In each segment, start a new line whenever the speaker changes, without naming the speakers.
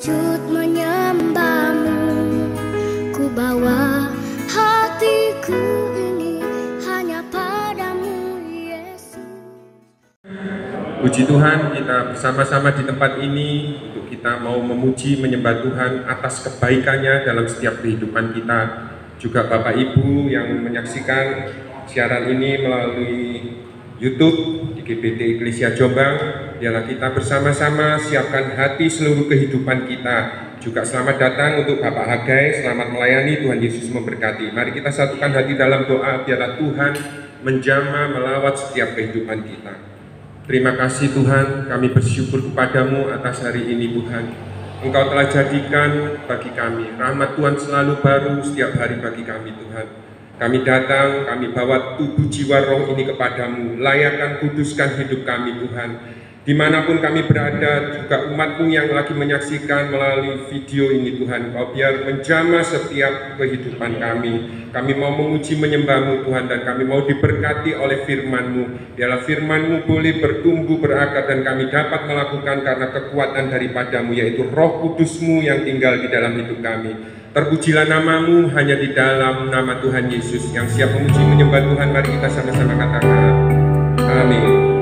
sujud menyembah-Mu. Ku bawa hatiku ini hanya padamu, Yesus.
Puji Tuhan, kita bersama-sama di tempat ini untuk kita mau memuji menyembah Tuhan atas kebaikannya dalam setiap kehidupan kita. Juga Bapak Ibu yang menyaksikan siaran ini melalui YouTube di GBT Eklesia Jombang, biarlah kita bersama-sama siapkan hati seluruh kehidupan kita. Juga selamat datang untuk Bapak Hagai, selamat melayani, Tuhan Yesus memberkati. Mari kita satukan hati dalam doa, biarlah Tuhan menjamah melawat setiap kehidupan kita. Terima kasih Tuhan, kami bersyukur kepadamu atas hari ini Tuhan. Engkau telah jadikan bagi kami, rahmat Tuhan selalu baru setiap hari bagi kami Tuhan. Kami datang, kami bawa tubuh jiwa roh ini kepadamu, layakkan kuduskan hidup kami Tuhan. Dimanapun kami berada, juga umat-Mu yang lagi menyaksikan melalui video ini Tuhan, Kau biar menjamah setiap kehidupan kami. Kami mau memuji menyembah-Mu Tuhan, dan kami mau diberkati oleh firman-Mu. Biarlah firman-Mu boleh bertumbuh berakar dan kami dapat melakukan karena kekuatan daripada-Mu, yaitu Roh Kudus-Mu yang tinggal di dalam hidup kami. Terpujilah nama-Mu hanya di dalam nama Tuhan Yesus. Yang siap memuji menyembah Tuhan, mari kita sama-sama katakan amin.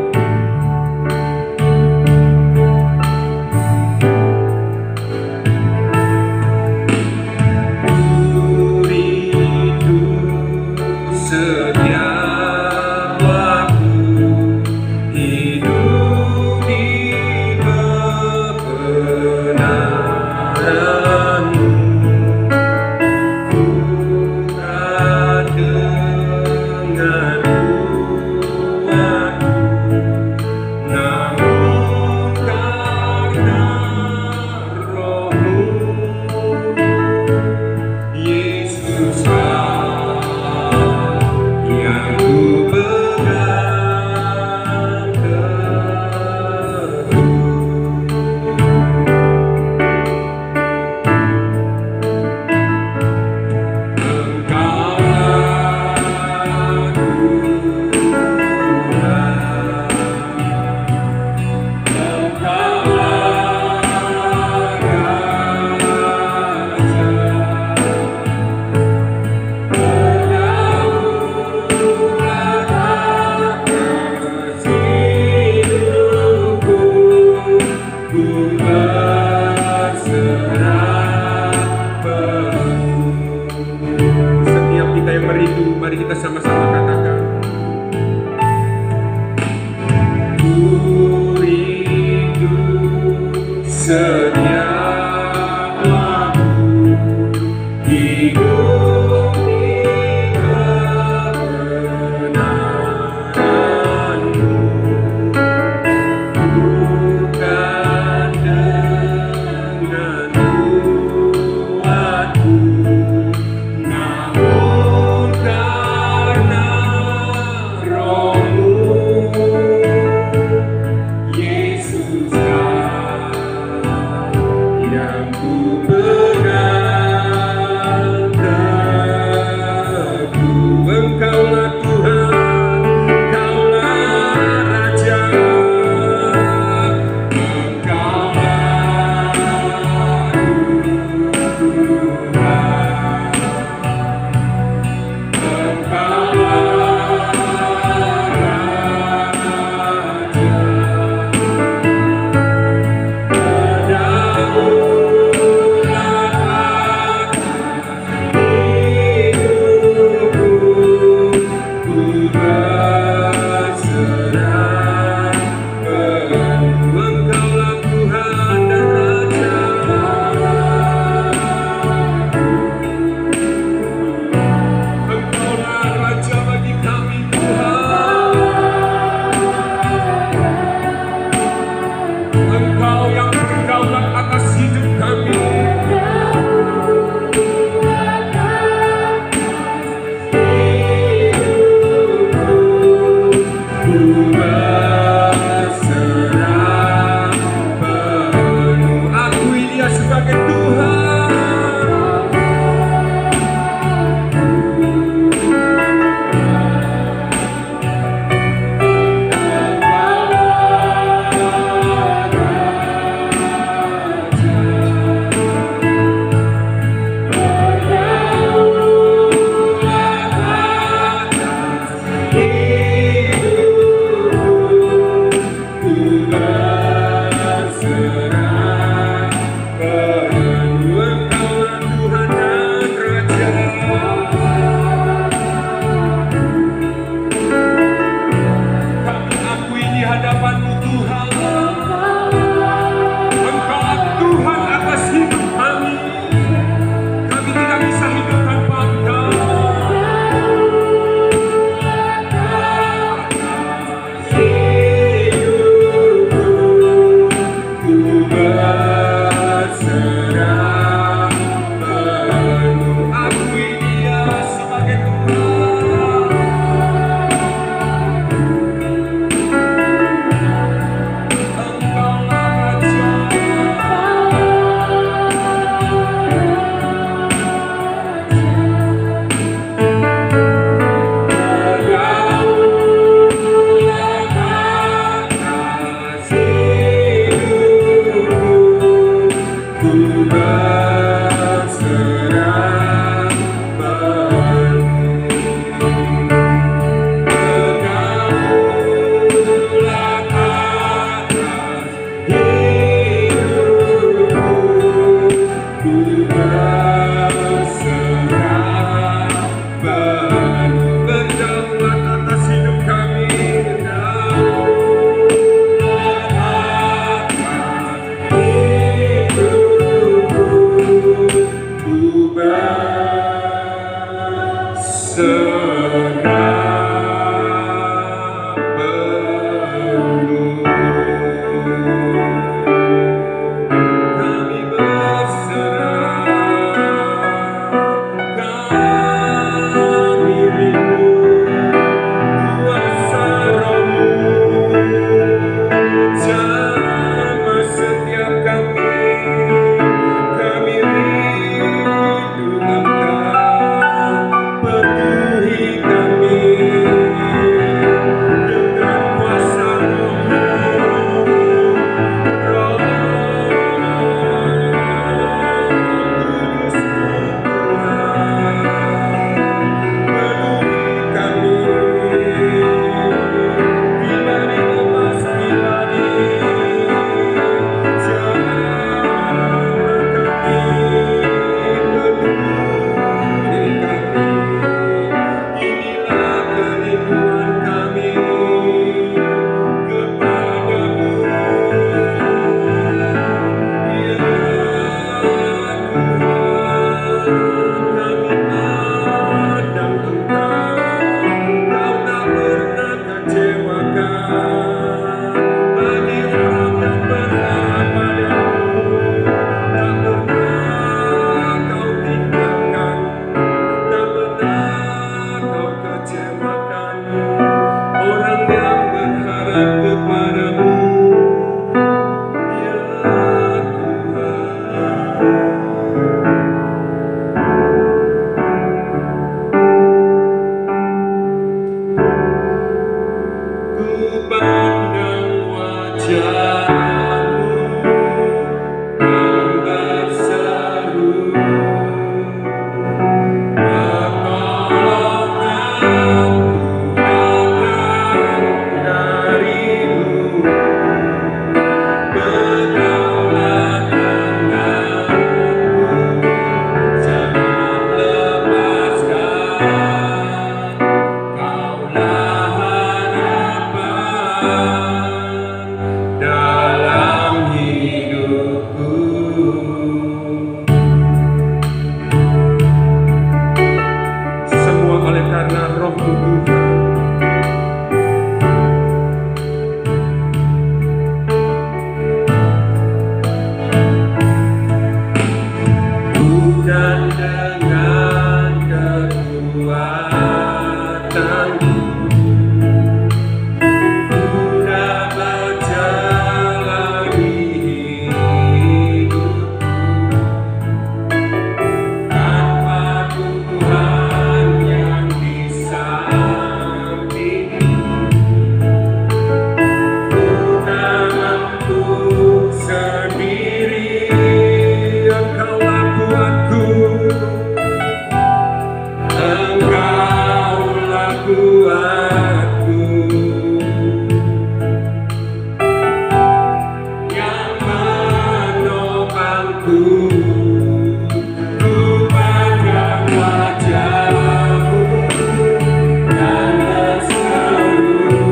dalam hidupku. Semua oleh karena Roh-Mu Tuhan. Bukan dengan kekuatanku, sudah menjalani hidupku tanpa Tuhan yang di sampingku. Ku tak mampu sendiri, Engkaulah kuatku, Engkaulah kuatku, yang menopangku. Ku pandang wajah-Mu dan berseru,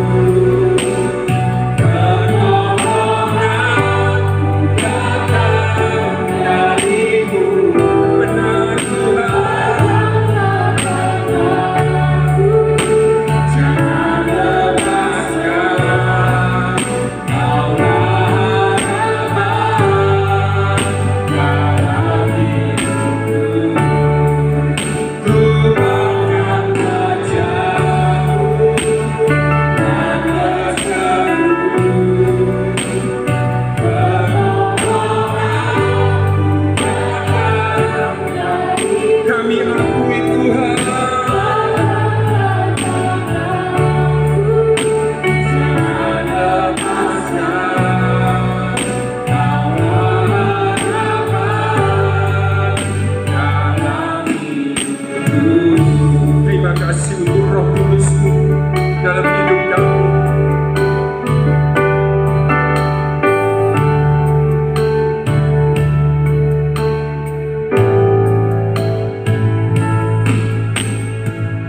pertolonganku datang dari-Mu. Benar Tuhan, jangan lepaskan, Kaulah harapan dalam hidupku. Ku pandang wajah-Mu dan berseru, pertolonganku datang dari-Mu. Kami akui Tuhan, jangan lepaskan, Kaulah harapan dalam hidupku. Terima kasih untuk Roh Kudus-Mu dalam hidup kami.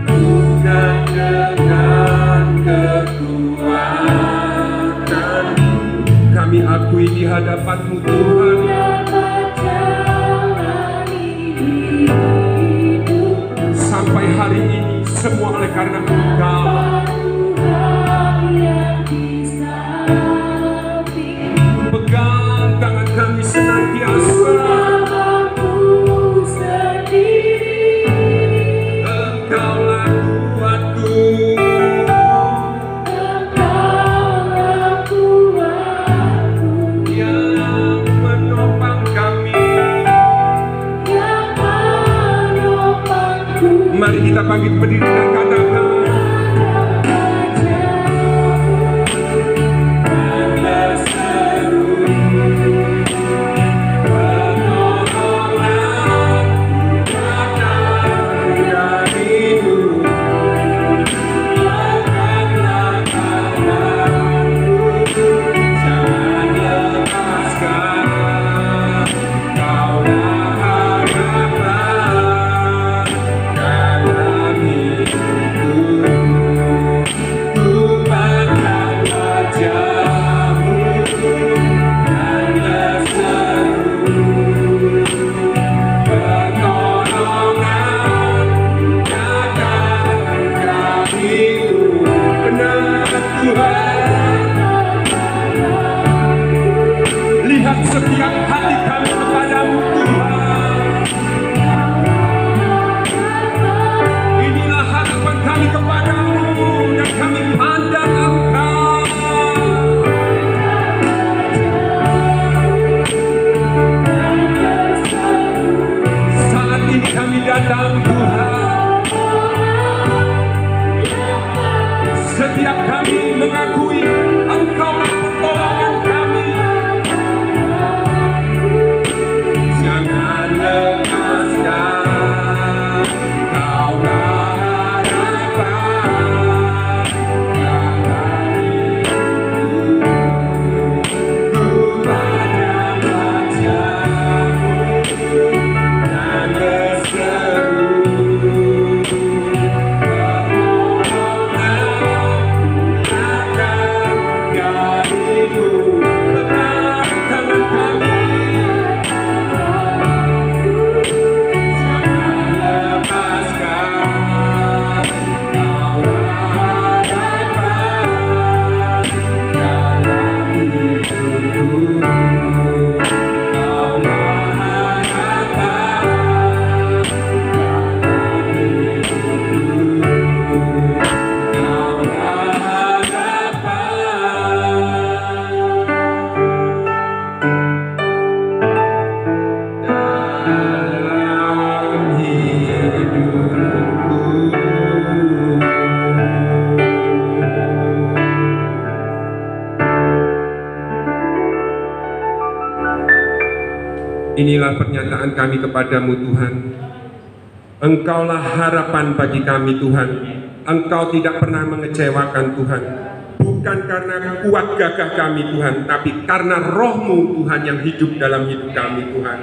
Bukan dengan kekuatanku, kami akui di hadapan-Mu Tuhan. Sampai hari ini semua oleh karena Engkau. Pegang tangan kami senantiasa. Engkaulah kuatku, yang menopang kami. Mari kita bangkit berdiri dan katakan, dan berseru, pertolonganku datang dari-Mu. Angkatlah tanganku, jangan lepaskan, Kaulah harapan dalam hidupku. Ku pandang wajah-Mu dan berseru, pertolonganku datang dari-Mu. Benar Tuhan, lihat setiap hati kami kepada-Mu Tuhan. Inilah harapan kami kepada-Mu dan kami pandang Engkau. Saat ini kami datang Tuhan, setiap kami mengakui Engkaulah pertolongan kami. Inilah pernyataan kami kepadamu Tuhan. Engkaulah harapan bagi kami Tuhan. Engkau tidak pernah mengecewakan Tuhan. Bukan karena kuat gagah kami Tuhan, tapi karena roh-Mu Tuhan yang hidup dalam hidup kami Tuhan.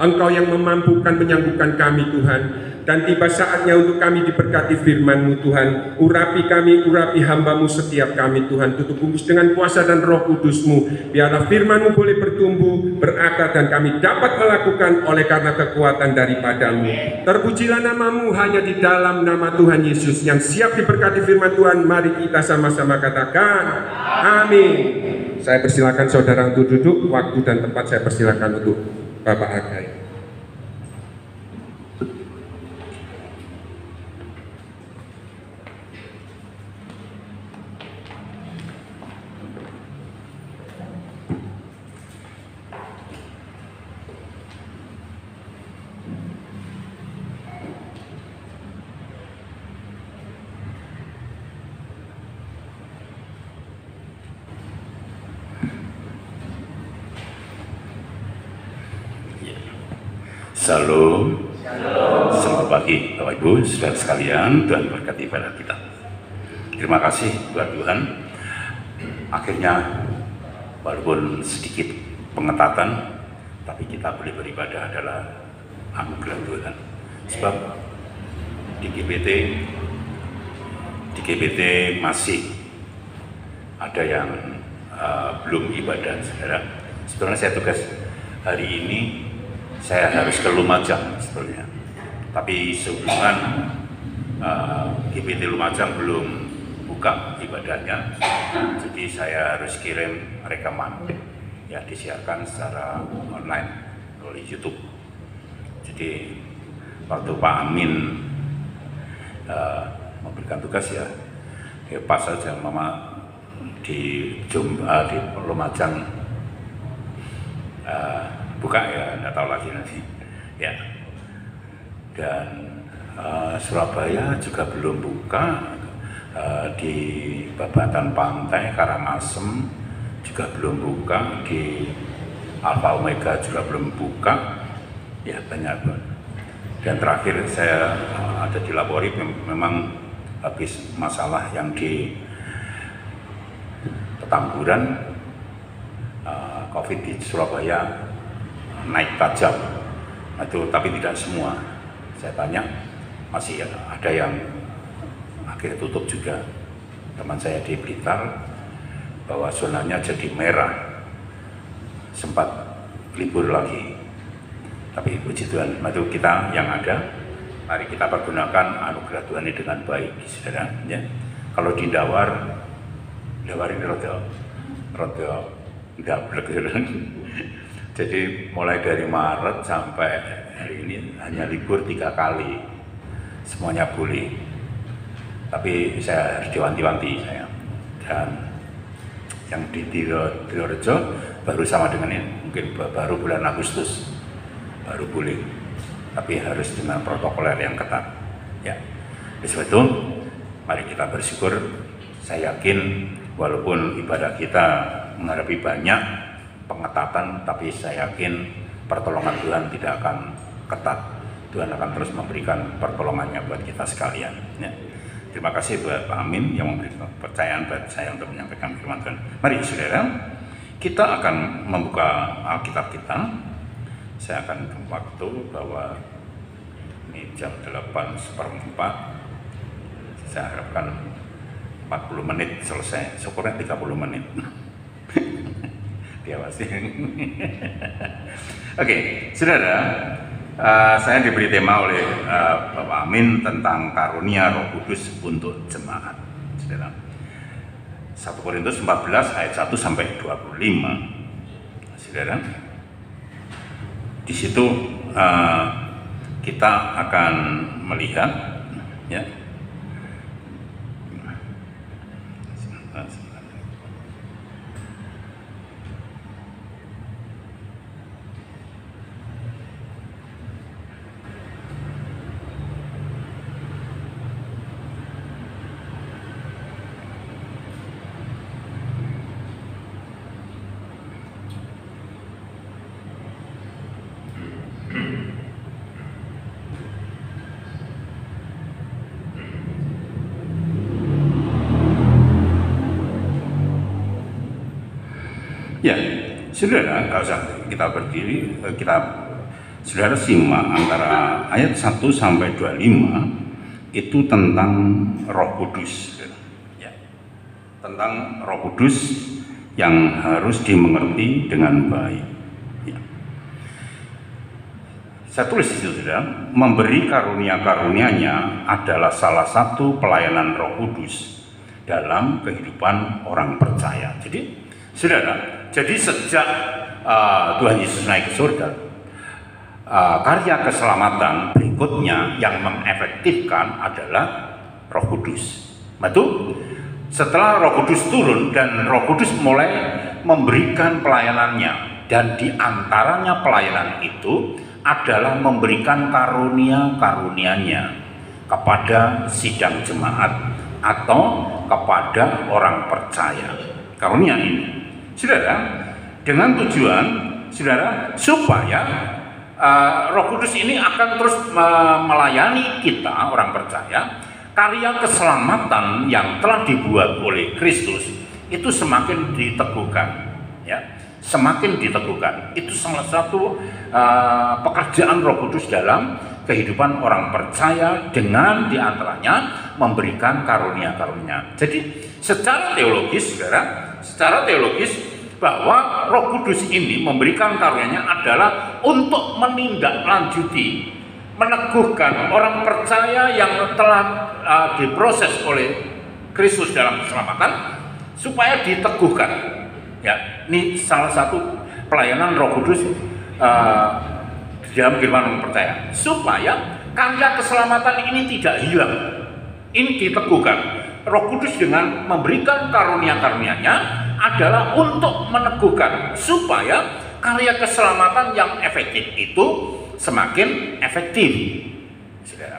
Engkau yang memampukan menyanggupan kami Tuhan. Dan tiba saatnya untuk kami diberkati firman-Mu Tuhan. Urapi kami, urapi hamba-Mu setiap kami Tuhan. Tutup bungkus dengan kuasa dan roh kudus-Mu. Biarlah firman-Mu boleh bertumbuh, berakar, dan kami dapat melakukan oleh karena kekuatan daripada-Mu. Terpujilah nama-Mu hanya di dalam nama Tuhan Yesus yang siap diberkati firman Tuhan. Mari kita sama-sama katakan amin. Saya persilakan saudara untuk duduk. Waktu dan tempat saya persilakan untuk Bapak Agai.
Shalom. Selamat pagi Bapak Ibu, saudara sekalian. Tuhan berkati pada kita. Terima kasih buat Tuhan. Akhirnya walaupun sedikit pengetatan, tapi kita boleh beribadah adalah anugerah Tuhan. Sebab di GBT masih ada yang belum ibadah, saudara. Sebenarnya saya tugas hari ini saya harus ke Lumajang sebenarnya, tapi sehubungan GBT Lumajang belum buka ibadahnya, jadi saya harus kirim rekaman, ya disiarkan secara online oleh YouTube. Jadi waktu Pak Amin memberikan tugas ya pas saja Mama di Lumajang buka ya, nggak tahu lagi nanti ya. Dan Surabaya juga belum buka, di Babatan Pantai Karangasem juga belum buka, di Alfa Omega juga belum buka, ya banyak. Dan terakhir saya ada dilapori memang habis masalah yang di Petamburan, COVID di Surabaya naik tajam, itu tapi tidak semua. Saya tanya masih ada yang akhirnya tutup juga. Teman saya di Blitar bahwa zonanya jadi merah, sempat libur lagi. Tapi puji Tuhan, itu kita yang ada. Mari kita pergunakan anugerah Tuhan ini dengan baik, saudara. Ya. Kalau di Dawar ini rada gablek. Jadi mulai dari Maret sampai hari ini hanya libur 3 kali, semuanya boleh. Tapi saya harus diwanti-wanti saya. Dan yang di Direjo baru sama dengan ini, mungkin baru bulan Agustus baru boleh, tapi harus dengan protokoler yang ketat. Ya, sebab itu mari kita bersyukur. Saya yakin walaupun ibadah kita menghadapi banyak pengetatan, tapi saya yakin pertolongan Tuhan tidak akan ketat. Tuhan akan terus memberikan pertolongannya buat kita sekalian. Ya. Terima kasih buat Pak Amin yang memberikan kepercayaan buat saya untuk menyampaikan firman Tuhan. Mari saudara, kita akan membuka Alkitab kita. Saya akan waktu bahwa ini jam 8:04. Saya harapkan 40 menit selesai, syukurnya 30 menit. Diawasi. Oke, saudara, saya diberi tema oleh Bapak Amin tentang karunia Roh Kudus untuk jemaat. Saudara, 1 Korintus 14 ayat 1 sampai 25. Saudara, di situ kita akan melihat, ya. Ya, saudara, nggak usah kita berdiri, saudara simak antara ayat 1 sampai 25 itu tentang Roh Kudus, ya, tentang Roh Kudus yang harus dimengerti dengan baik. Ya. Saya tulis di situ, saudara, memberi karunia-karunia-Nya adalah salah satu pelayanan Roh Kudus dalam kehidupan orang percaya. Jadi, saudara, jadi sejak Tuhan Yesus naik ke surga, karya keselamatan berikutnya yang mengefektifkan adalah Roh Kudus. Betul? Setelah Roh Kudus turun dan Roh Kudus mulai memberikan pelayanannya, dan di antaranya pelayanan itu adalah memberikan karunia-karunia-Nya kepada sidang jemaat atau kepada orang percaya. Karunia ini, saudara, dengan tujuan, saudara, supaya Roh Kudus ini akan terus melayani kita orang percaya. Karya keselamatan yang telah dibuat oleh Kristus itu semakin diteguhkan, ya, semakin diteguhkan. Itu salah satu pekerjaan Roh Kudus dalam kehidupan orang percaya, dengan diantaranya memberikan karunia-karunia. Jadi secara teologis, saudara, secara teologis, bahwa Roh Kudus ini memberikan karunia-Nya adalah untuk menindaklanjuti, meneguhkan orang percaya yang telah diproses oleh Kristus dalam keselamatan, supaya diteguhkan. Ya, ini salah satu pelayanan Roh Kudus di dalam kehidupan orang percaya, supaya karya keselamatan ini tidak hilang. Ini diteguhkan. Roh Kudus dengan memberikan karunia-karunia-Nya adalah untuk meneguhkan, supaya karya keselamatan yang efektif itu semakin efektif, saudara.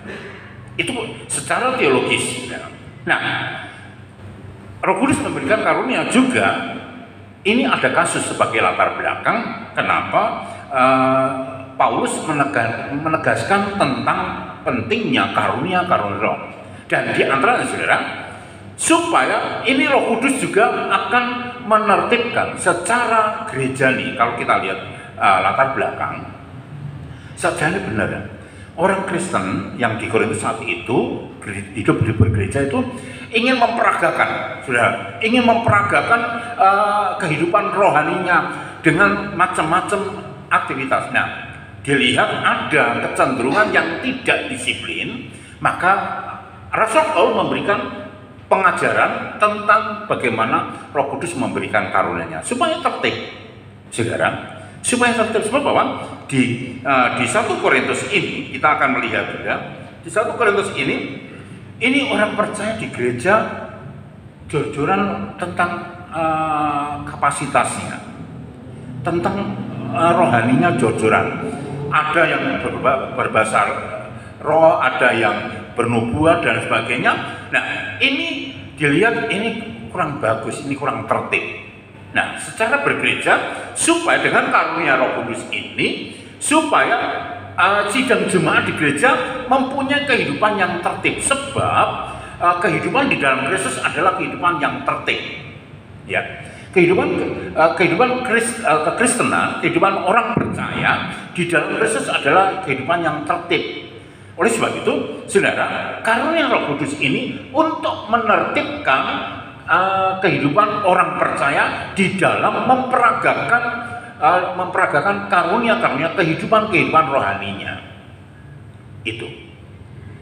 Itu secara teologis, saudara. Nah, Roh Kudus memberikan karunia juga. Ini ada kasus sebagai latar belakang kenapa Paulus menegaskan tentang pentingnya karunia-karunia Roh. Dan di antaranya, saudara, supaya ini Roh Kudus juga akan menertibkan secara gereja nih. Kalau kita lihat latar belakang, sejarahnya benar ya. Orang Kristen yang di Korintus saat itu hidup di bergereja itu ingin memperagakan, sudah ingin memperagakan kehidupan rohaninya dengan macam-macam aktivitas. Nah, dilihat ada kecenderungan yang tidak disiplin, maka Rasul Paulus memberikan pengajaran tentang bagaimana Roh Kudus memberikan karunia-Nya supaya tertib, saudara. Supaya tertib, sebab bahwa di 1 Korintus ini kita akan melihat juga, di 1 Korintus ini orang percaya di gereja jor-joran tentang kapasitasnya, tentang rohaninya jor-joran. Ada yang berbahasa roh, ada yang bernubuat dan sebagainya. Nah, ini dilihat ini kurang bagus, ini kurang tertib. Nah, secara bergereja, supaya dengan karunia Roh Kudus ini, supaya sidang jemaat di gereja mempunyai kehidupan yang tertib. Sebab kehidupan di dalam Kristus adalah kehidupan yang tertib. Ya, kehidupan kekristenan, kehidupan orang percaya di dalam Kristus adalah kehidupan yang tertib. Oleh sebab itu, saudara, karunia Roh Kudus ini untuk menertibkan kehidupan orang percaya di dalam memperagakan karunia-karunia kehidupan rohaninya. Itu,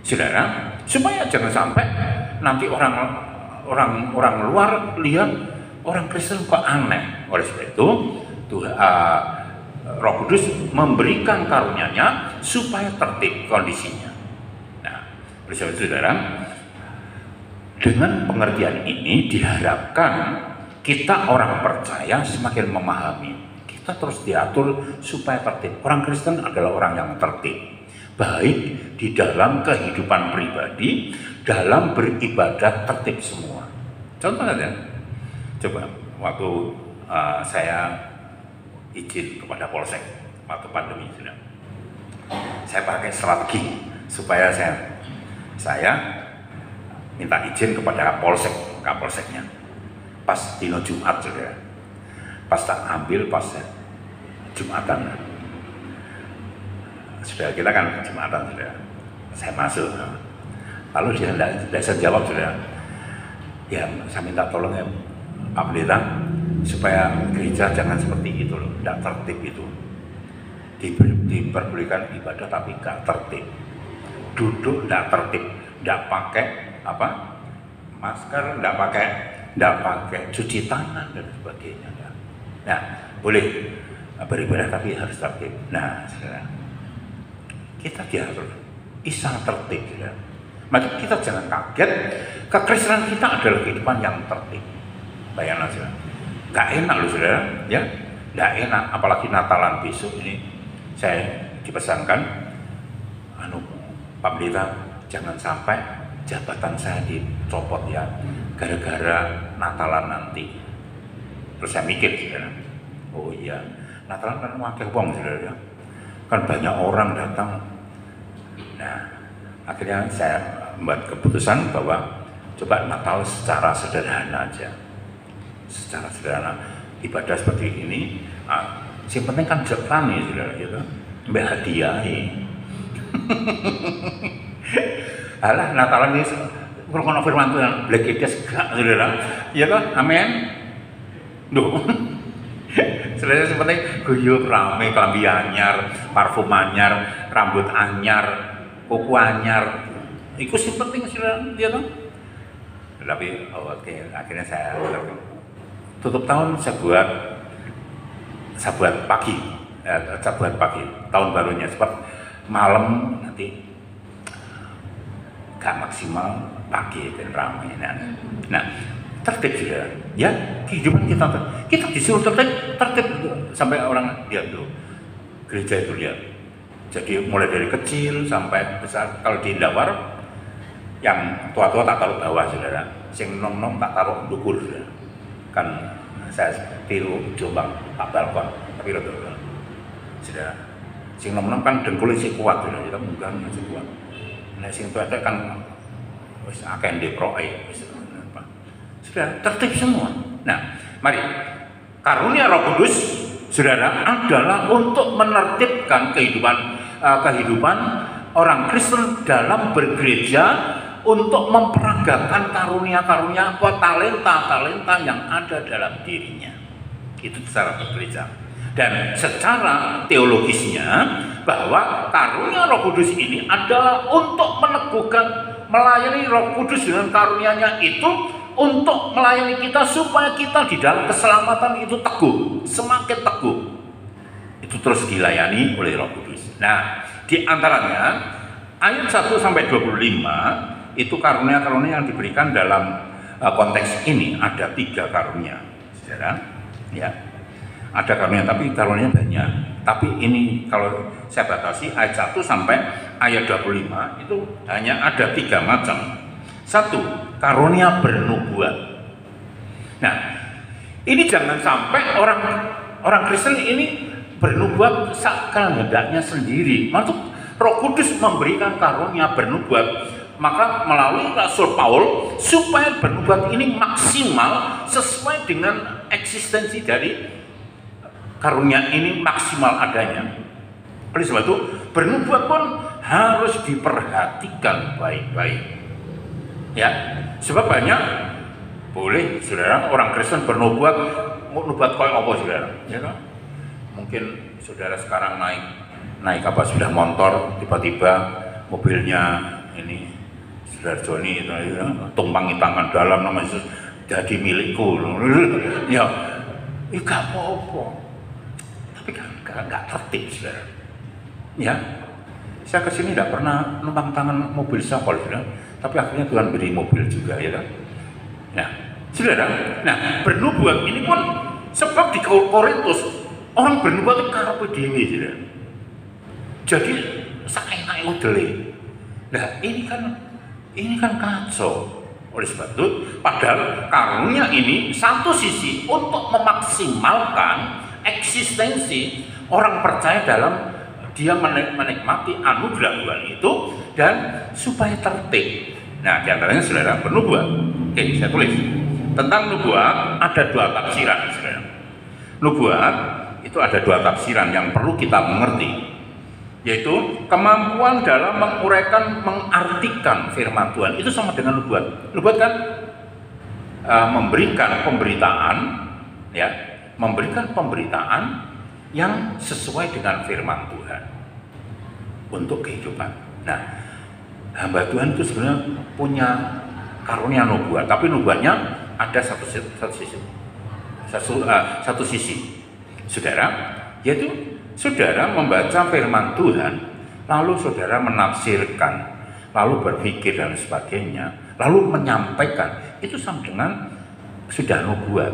saudara, supaya jangan sampai nanti orang luar lihat orang Kristen kok aneh. Oleh sebab itu, Roh Kudus memberikan karunia-Nya supaya tertib kondisinya. Nah, oleh sebab itu, saudara, dengan pengertian ini diharapkan kita orang percaya semakin memahami. Kita terus diatur supaya tertib. Orang Kristen adalah orang yang tertib, baik di dalam kehidupan pribadi, dalam beribadah tertib semua. Contoh saja, coba waktu saya izin kepada Polsek waktu pandemi, saya pakai strategi supaya saya minta izin kepada Kapolseknya pas dino Jumat, saudara. pas tak ambil pas Jumatan. Sudah kita kan Jumatan sudah, saya masuk. Lalu dia tidak bisa jawab sudah. Ya saya minta tolong ya Pak Pendeta, supaya gereja jangan seperti itu loh, tidak tertib itu. Diperbolehkan ibadah tapi gak tertib, duduk tidak tertib, tidak pakai apa masker, tidak pakai cuci tangan dan sebagainya. Nah boleh beribadah tapi harus tertib. Nah saudara, kita diatur isang tertib saudara. Maka kita jangan kaget, kekristenan kita adalah kehidupan yang tertib. Bayangkan saudara, gak enak loh saudara, ya gak enak, apalagi Natalan besok ini. Saya dipesankan, Pak Pendeta, jangan sampai jabatan saya dicopot ya, gara-gara Natalan nanti. Terus saya mikir, saudara, oh iya, Natalan kan wakil wong, saudara, kan banyak orang datang. Nah, akhirnya saya membuat keputusan bahwa coba Natal secara sederhana aja, secara sederhana, ibadah seperti ini. Yang penting kan jalan nih, saudara, gitu. Mbak hadiah nih. Alah, Natalan ini ngrungokno firman Tuhan, blegedes gak, saudara. Iya kan? Amin. Duh. Saudara, yang penting guyub rame, klambi anyar, parfum anyar, rambut anyar, kuku anyar. Itu sih penting, saudara, iya kan? Tapi oke, akhirnya saya tutup tahun saya buat pagi tahun barunya, sebab malam nanti gak maksimal, pagi dan ramai. Nah tertib saudara, ya kehidupan kita disuruh tertib sampai orang lihat tuh gereja itu lihat. Jadi mulai dari kecil sampai besar. Kalau di Indawar yang tua-tua tak taruh bawah saudara, sing nom-nom tak taruh dukur saudara. Kan saya tiru Jombang tak balkon tapi rada saudara, sing nom-nom kan dengkul sing kuat saudara, kita munggah sing kuat. Nah sing tuwa kan wis akeh ndeproke wis apa. Sudah tertib semua. Nah, mari karunia Roh Kudus saudara adalah untuk menertibkan kehidupan orang Kristen dalam bergereja, untuk memperagakan karunia-karunia apa, talenta-talenta yang ada dalam dirinya. Itu secara bergereja. Dan secara teologisnya, bahwa karunia Roh Kudus ini adalah untuk meneguhkan, melayani Roh Kudus dengan karunia-Nya itu untuk melayani kita supaya kita di dalam keselamatan itu teguh, semakin teguh. Itu terus dilayani oleh Roh Kudus. Nah, di antaranya ayat 1 sampai 25 itu karunia-karunia yang diberikan dalam konteks ini. Ada 3 karunia, saudara, ya. Ada karunia, tapi karunia banyak. Tapi ini kalau saya batasi ayat 1 sampai ayat 25 itu hanya ada 3 macam. 1, karunia bernubuat. Nah, ini jangan sampai orang Kristen ini bernubuat sekehendaknya sendiri. Maksud Roh Kudus memberikan karunia bernubuat, maka melalui Rasul Paul supaya bernubuat ini maksimal sesuai dengan eksistensi dari karunia ini maksimal adanya. Oleh sebab itu bernubuat pun harus diperhatikan baik-baik. Ya, sebab banyak boleh saudara orang Kristen bernubuat, nubuat koyo apa saudara? Ya kan? Mungkin saudara sekarang naik apa sudah motor, tiba-tiba mobilnya ini saudara Joni itu tumpangi tangan dalam nama Yesus jadi milikku. Ya, gak apa-apa. Tapi gak tertib saudara. Ya, saya kesini tidak pernah numpang tangan mobil siapa saudara. Tapi akhirnya Tuhan beri mobil juga, ya kan? Nah, saudara, nah bernubuat ini pun sebab di Korintus orang bernubuat itu karepe dhewe, saudara. Jadi saenake udele. Nah, ini kan kacau. Oleh sebab itu, padahal karunia ini satu sisi untuk memaksimalkan eksistensi orang percaya dalam dia menikmati anugerah Tuhan itu dan supaya tertib. Nah, diantaranya saudara bernubuat. Oke, saya tulis tentang nubuat ada 2 tafsiran, saudara. Nubuat itu ada dua tafsiran yang perlu kita mengerti, yaitu kemampuan dalam menguraikan, mengartikan firman Tuhan. Itu sama dengan nubuat. Nubuat kan memberikan pemberitaan, ya, memberikan pemberitaan yang sesuai dengan firman Tuhan untuk kehidupan. Nah, hamba Tuhan itu sebenarnya punya karunia nubuat, tapi nubuatnya ada satu sisi, saudara, yaitu saudara membaca firman Tuhan, lalu saudara menafsirkan, lalu berpikir dan sebagainya, lalu menyampaikan. Itu sama dengan sudah nubuat.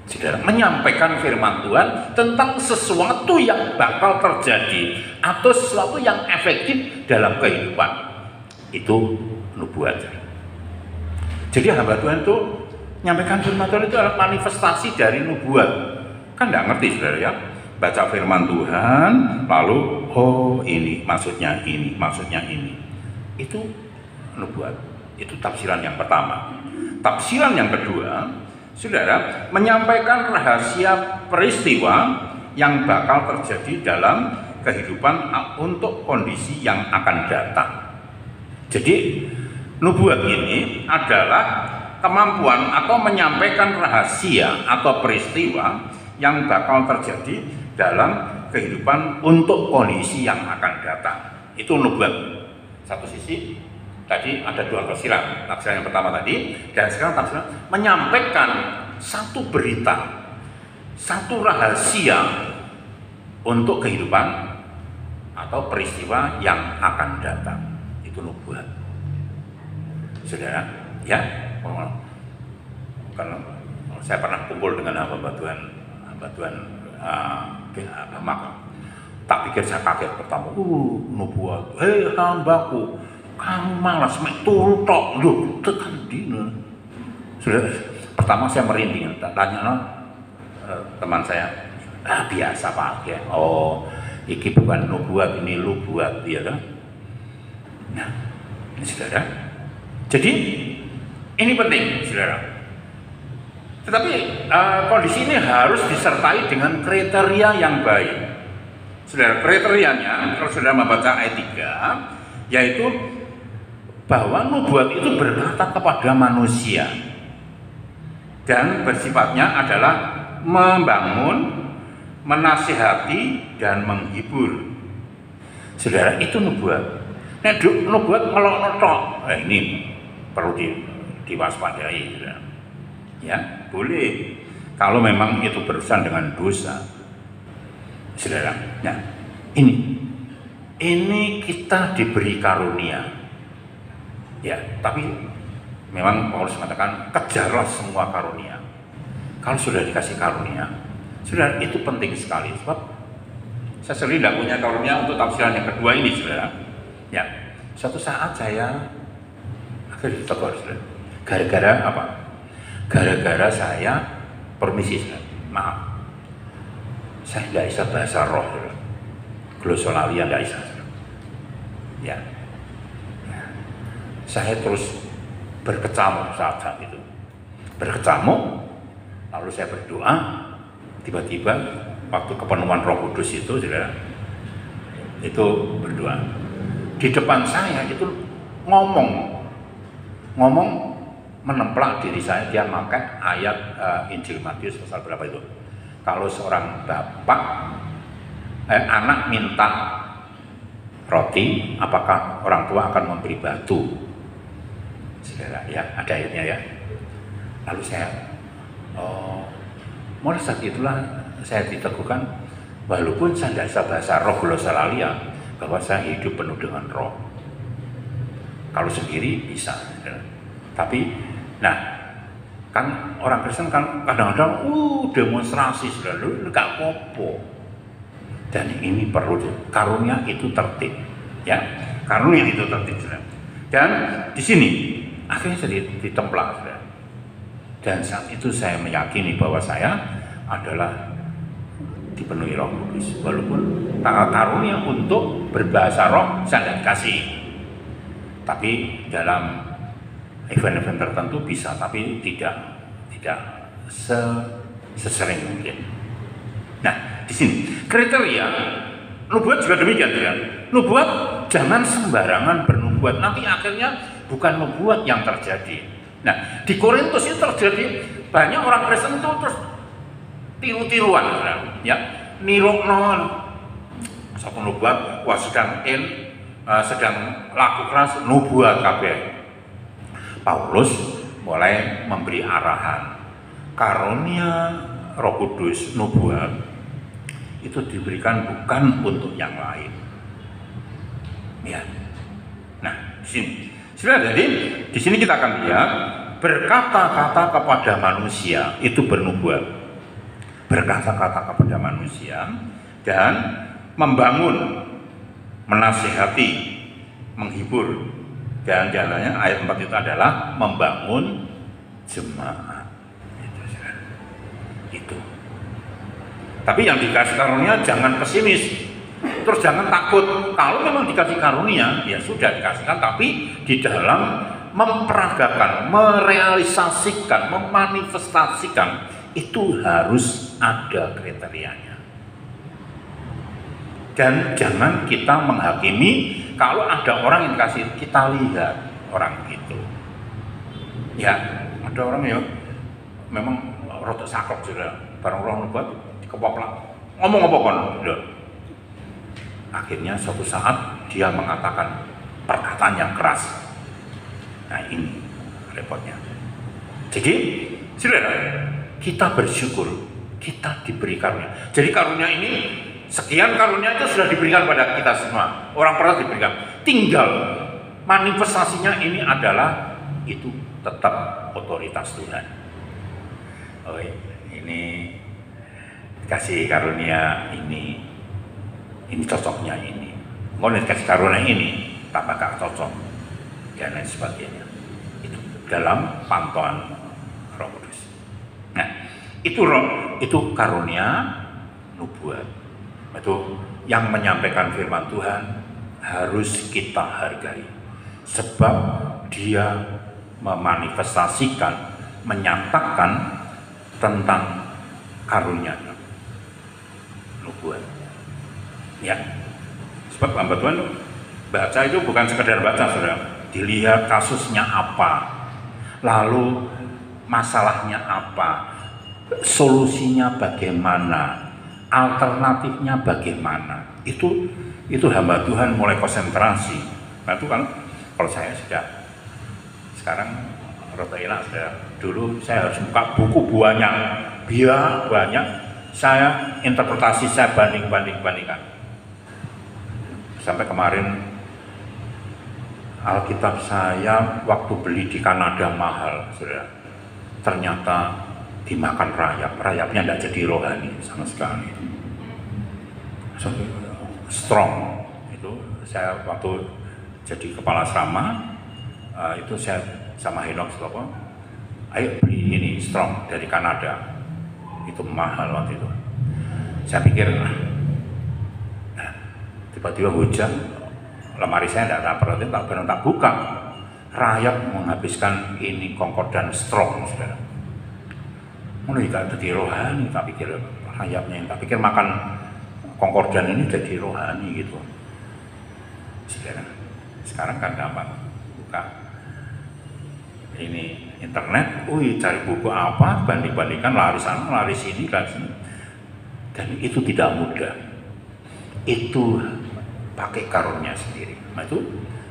Saudara menyampaikan firman Tuhan tentang sesuatu yang bakal terjadi atau sesuatu yang efektif dalam kehidupan. Itu nubuat. Jadi hamba Tuhan itu menyampaikan firman Tuhan itu adalah manifestasi dari nubuat. Kan nggak ngerti, saudara, ya? Baca firman Tuhan, lalu oh ini maksudnya ini. Itu nubuat. Itu tafsiran yang pertama. Tafsiran yang kedua, saudara, menyampaikan rahasia peristiwa yang bakal terjadi dalam kehidupan untuk kondisi yang akan datang. Jadi nubuat ini adalah kemampuan atau menyampaikan rahasia atau peristiwa yang bakal terjadi dalam kehidupan untuk kondisi yang akan datang. Itu nubuat. Satu sisi tadi ada dua tafsiran. Tafsiran yang pertama tadi, dan sekarang tafsiran menyampaikan satu berita, satu rahasia untuk kehidupan atau peristiwa yang akan datang. Itu nubuat. Saudara, ya, karena saya pernah kumpul dengan hamba Tuhan maka tak pikir saya kaget pertama, nubuat, hei hambaku, kamu malas mek turu tok lho, tekan dina. Sudah pertama saya merinding, tanya teman saya, biasa Pak ya. Oh, iki bukan nubuat, ini lubuat, ya kan? Nah, ini saudara. Jadi ini penting, saudara. Tetapi kondisi ini harus disertai dengan kriteria yang baik. Saudara, kriterianya kalau saudara membaca ayat 3, yaitu bahwa nubuat itu berkata kepada manusia dan bersifatnya adalah membangun, menasihati, dan menghibur. Saudara, itu nubuat. Nah, nubuat melok-melok, ini perlu diwaspadai, saudara. Ya, boleh kalau memang itu berurusan dengan dosa, saudara. Nah, ini kita diberi karunia, ya. Tapi memang Paulus mengatakan kejarlah semua karunia. Kalau sudah dikasih karunia, saudara, itu penting sekali. Sebab saya sendiri tidak punya karunia untuk tafsiran yang kedua ini, saudara. Ya, suatu saat saya akhirnya ditegur, saudara. Gara-gara apa? Gara-gara saya, permisi, maaf, saya tidak bisa bahasa roh, glosolalia tidak bisa. Ya, saya terus berkecamuk saat itu, lalu saya berdoa, tiba-tiba waktu kepenuhan Roh Kudus itu, saudara, itu berdoa di depan saya itu ngomong menemplak diri saya. Dia pakai ayat Injil Matius pasal berapa itu, kalau seorang anak minta roti, apakah orang tua akan memberi batu, saudara, ya, ada ayatnya, ya. Lalu saya mulai saat itulah saya diteguhkan, walaupun saya tidak bisa bahasa roh glosolalia, bahwa saya hidup penuh dengan roh. Kalau sendiri bisa, saudara. Tapi nah, kan orang Kristen kan kadang-kadang demonstrasi, saudara, lu gak apa-apa. Dan ini perlu, karunia itu tertib, ya, karunia itu tertib, saudara. Dan di sini akhirnya saya ditemplak, saudara. Dan saat itu saya meyakini bahwa saya adalah dipenuhi Roh Kudus, walaupun karunia untuk berbahasa roh saya tidak kasih, tapi dalam event-event tertentu bisa, tapi tidak sesering mungkin. Nah, di sini kriteria nubuat juga demikian kan. Nubuat jangan sembarangan bernubuat, nanti akhirnya bukan nubuat yang terjadi. Nah, di Korintus itu terjadi banyak orang Kristen itu terus tiru-tiruan, ya, nirokno satu nubuat, wah sedang laku keras nubuat kabeh. Paulus mulai memberi arahan, karunia Roh Kudus nubuat itu diberikan bukan untuk yang lain. Ya. Nah, di sini. Sudah, jadi di sini kita akan lihat berkata-kata kepada manusia itu bernubuat. Berkata-kata kepada manusia dan membangun, menasihati, menghibur, dan jalannya ayat 4 itu adalah membangun jemaat. Itu. Tapi yang dikasih karunia jangan pesimis, terus jangan takut. Kalau memang dikasih karunia, ya sudah dikasihkan, tapi di dalam memperagakan, merealisasikan, memanifestasikan itu harus ada kriterianya. Dan jangan kita menghakimi kalau ada orang yang dikasih, kita lihat orang itu. Ya, ada orang ya memang rotok saklek sudah, barang orang nubuat dikepoplak, ngomong apa kon? Akhirnya suatu saat dia mengatakan perkataan yang keras. Nah, ini repotnya. Jadi, saudara, kita bersyukur kita diberi karunia. Jadi karunia ini, sekian karunia itu sudah diberikan pada kita semua. Orang pernah diberikan. Tinggal manifestasinya ini adalah itu tetap otoritas Tuhan. Oh, ini kasih karunia ini cocoknya ini. Mau kasih karunia ini tambah gak cocok dan lain sebagainya. Itu dalam pantauan Roh Kudus. Nah, itu karunia nubuat. Itu yang menyampaikan firman Tuhan harus kita hargai, sebab dia memanifestasikan, menyatakan tentang karunia nubuat. Ya, sebab hamba Tuhan baca itu bukan sekedar baca, saudara. Dilihat kasusnya apa, lalu masalahnya apa, solusinya bagaimana, alternatifnya bagaimana. Itu hamba Tuhan mulai konsentrasi. Nah, itu kan kalau saya sudah sekarang rota hilang, sudah dulu saya harus buka buku banyak, saya interpretasi, saya bandingkan. Sampai kemarin Alkitab saya waktu beli di Kanada mahal, saudara. Ternyata dimakan rayapnya tidak jadi rohani sama sekali. Strong itu saya waktu jadi kepala asrama itu saya sama Henok ayo beli ini strong dari Kanada, itu mahal waktu itu. Saya pikir tiba-tiba hujan, lemari saya tidak perhatiin, tak buka, rayap menghabiskan ini Concordan strong, saudara. Mulai tidak jadi rohani, tak pikir rayapnya, tak pikir makan Concordan ini jadi rohani gitu. Sekarang kan gampang, buka ini internet, cari buku apa, bandingkan lari sana, lari sini, dan itu tidak mudah. Itu pakai karunia sendiri. Nah, itu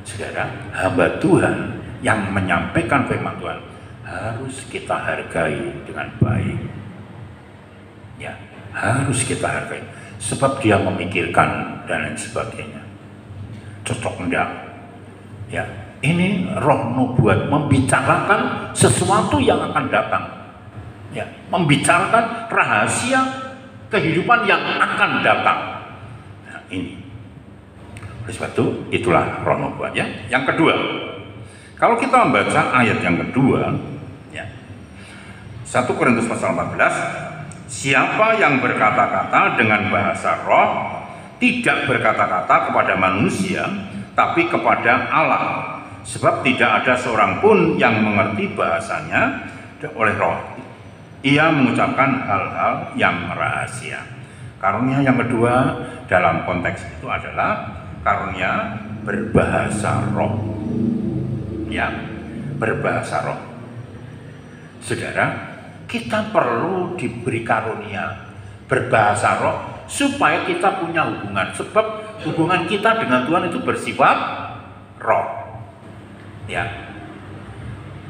saudara, hamba Tuhan yang menyampaikan firman Tuhan harus kita hargai dengan baik. Ya, harus kita hargai, sebab dia memikirkan dan lain sebagainya. Cocok enggak? Ya, ini roh nubuat membicarakan sesuatu yang akan datang. Ya, membicarakan rahasia kehidupan yang akan datang. Nah, ini. Oleh sebab itu, itulah roh nubuat, ya. Yang kedua, kalau kita membaca ayat yang kedua, ya, 1 Korintus pasal 14, siapa yang berkata-kata dengan bahasa roh tidak berkata-kata kepada manusia, tapi kepada Allah, sebab tidak ada seorang pun yang mengerti bahasanya oleh roh. ia mengucapkan hal-hal yang rahasia. Karunia yang kedua dalam konteks itu adalah karunia berbahasa roh. Ya, berbahasa roh. Saudara, kita perlu diberi karunia berbahasa roh supaya kita punya hubungan. Sebab hubungan kita dengan Tuhan itu bersifat roh. Ya.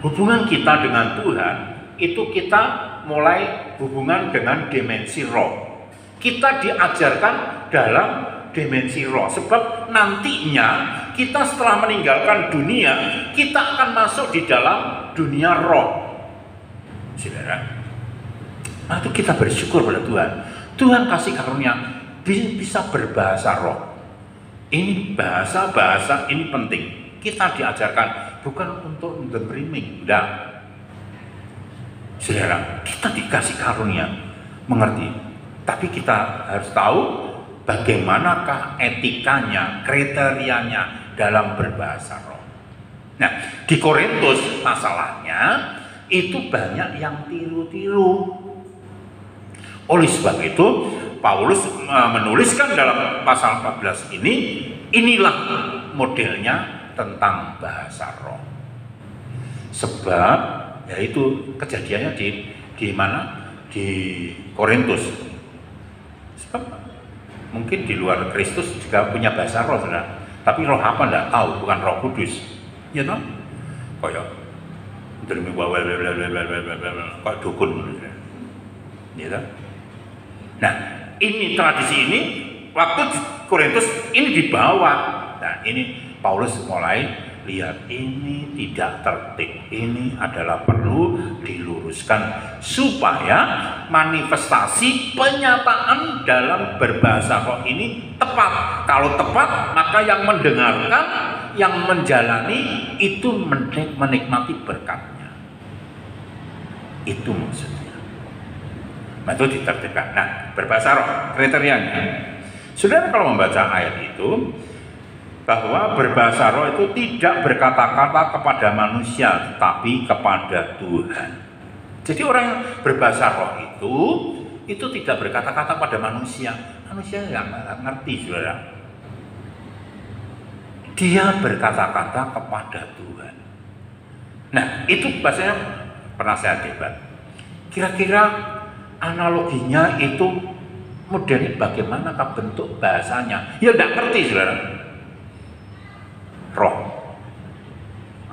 Hubungan kita dengan Tuhan itu kita mulai hubungan dengan dimensi roh. Kita diajarkan dalam dimensi roh. Sebab nantinya kita setelah meninggalkan dunia, kita akan masuk di dalam dunia roh. Saudara, itu kita bersyukur pada Tuhan. Tuhan kasih karunia bisa berbahasa roh. Ini bahasa-bahasa ini penting. Kita diajarkan bukan untuk memberi enggak. Saudara, kita dikasih karunia mengerti. Tapi kita harus tahu bagaimanakah etikanya, kriterianya dalam berbahasa roh. Nah, di Korintus masalahnya itu banyak yang tiru-tiru. Oleh sebab itu Paulus menuliskan dalam pasal 14 ini, inilah modelnya tentang bahasa roh. Sebab yaitu kejadiannya di mana? Di Korintus. Sebab mungkin di luar Kristus juga punya bahasa roh, saudara. Tapi roh apa enggak tahu, bukan Roh Kudus. Ya toh? Kayak kayak dukun. Ya toh? Nah, ini tradisi ini waktu di Korintus ini dibawa. Nah, ini Paulus mulai lihat ini tidak tertib, ini adalah perlu diluruskan supaya manifestasi penyataan dalam berbahasa roh ini tepat. Kalau tepat, maka yang mendengarkan, yang menjalani itu menikmati berkatnya. Itu maksudnya. Nah, itu ditertibkan. Nah, berbahasa roh kriterianya. Saudara kalau membaca ayat itu, bahwa berbahasa roh itu tidak berkata-kata kepada manusia, tetapi kepada Tuhan. Jadi orang yang berbahasa roh itu tidak berkata-kata pada manusia. Manusia nggak ngerti, saudara. Dia berkata-kata kepada Tuhan. Nah, itu bahasanya pernah saya debat. Kira-kira analoginya itu modelnya bagaimanakah bentuk bahasanya? Ya nggak ngerti, saudara. Roh,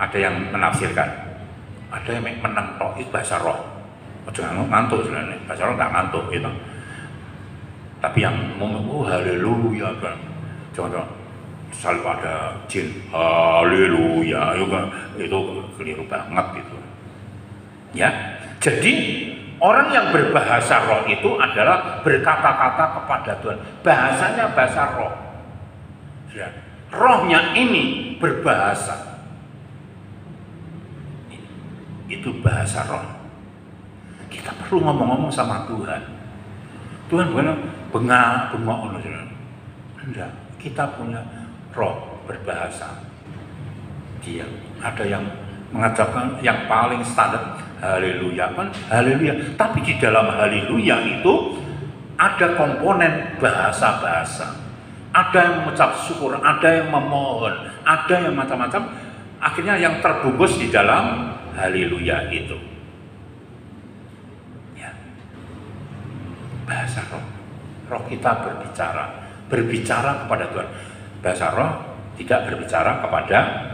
ada yang menafsirkan, ada yang menentok itu bahasa roh. Jangan ngantuk sebenarnya, bahasa roh nggak ngantuk gitu. Tapi yang ngomong haleluya kan, jangan selalu ada jin haleluya, itu keliru banget gitu. Ya, jadi orang yang berbahasa roh itu adalah berkata-kata kepada Tuhan. Bahasanya bahasa roh. Ya. Rohnya ini berbahasa. Itu bahasa roh. Kita perlu ngomong-ngomong sama Tuhan. Tuhan bukan bengak. Enggak, kita punya roh berbahasa. Dia ada yang mengucapkan yang paling standar haleluya kan, haleluya. Tapi di dalam haleluya itu ada komponen bahasa-bahasa. Ada yang mengucap syukur, ada yang memohon, ada yang macam-macam. Akhirnya yang terbungkus di dalam haleluya itu. Ya. Bahasa roh. Roh kita berbicara kepada Tuhan. Bahasa roh tidak berbicara kepada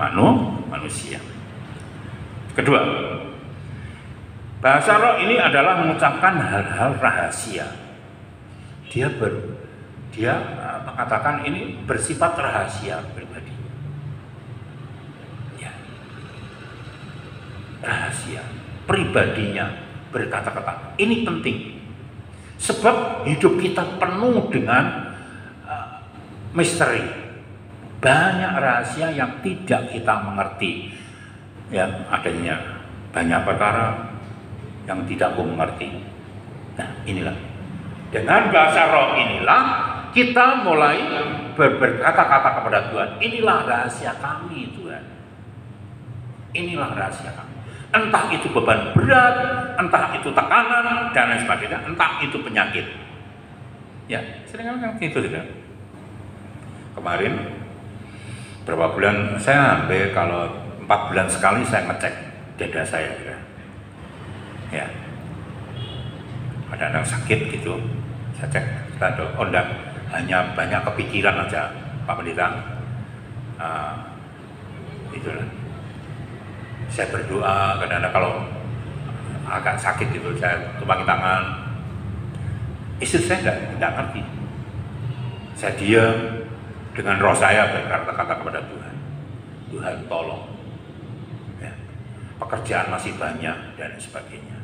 manusia. Kedua, bahasa roh ini adalah mengucapkan hal-hal rahasia. Dia mengatakan ini bersifat rahasia pribadi. Ya. Rahasia pribadinya berkata-kata. Ini penting. Sebab hidup kita penuh dengan misteri. Banyak rahasia yang tidak kita mengerti. Ya, adanya banyak perkara yang tidak aku mengerti. Nah, inilah. Dengan bahasa roh inilah kita mulai berkata-kata kepada Tuhan. Inilah rahasia kami, Tuhan. Inilah rahasia kami. Entah itu beban berat, entah itu tekanan, dan lain sebagainya, entah itu penyakit. Ya, sering kan gitu tidak? Kemarin, berapa bulan, saya hampir kalau 4 bulan sekali saya ngecek dada saya. Ya, ada anak sakit gitu, saya cek, oh enggak, hanya banyak kepikiran aja Pak Pendeta. Itulah. Saya berdoa, kadang-kadang kalau agak sakit gitu, saya tumpangi tangan. Istri saya tidak ngerti. Saya diam, dengan roh saya berkata-kata kepada Tuhan, Tuhan tolong. Ya, pekerjaan masih banyak dan sebagainya.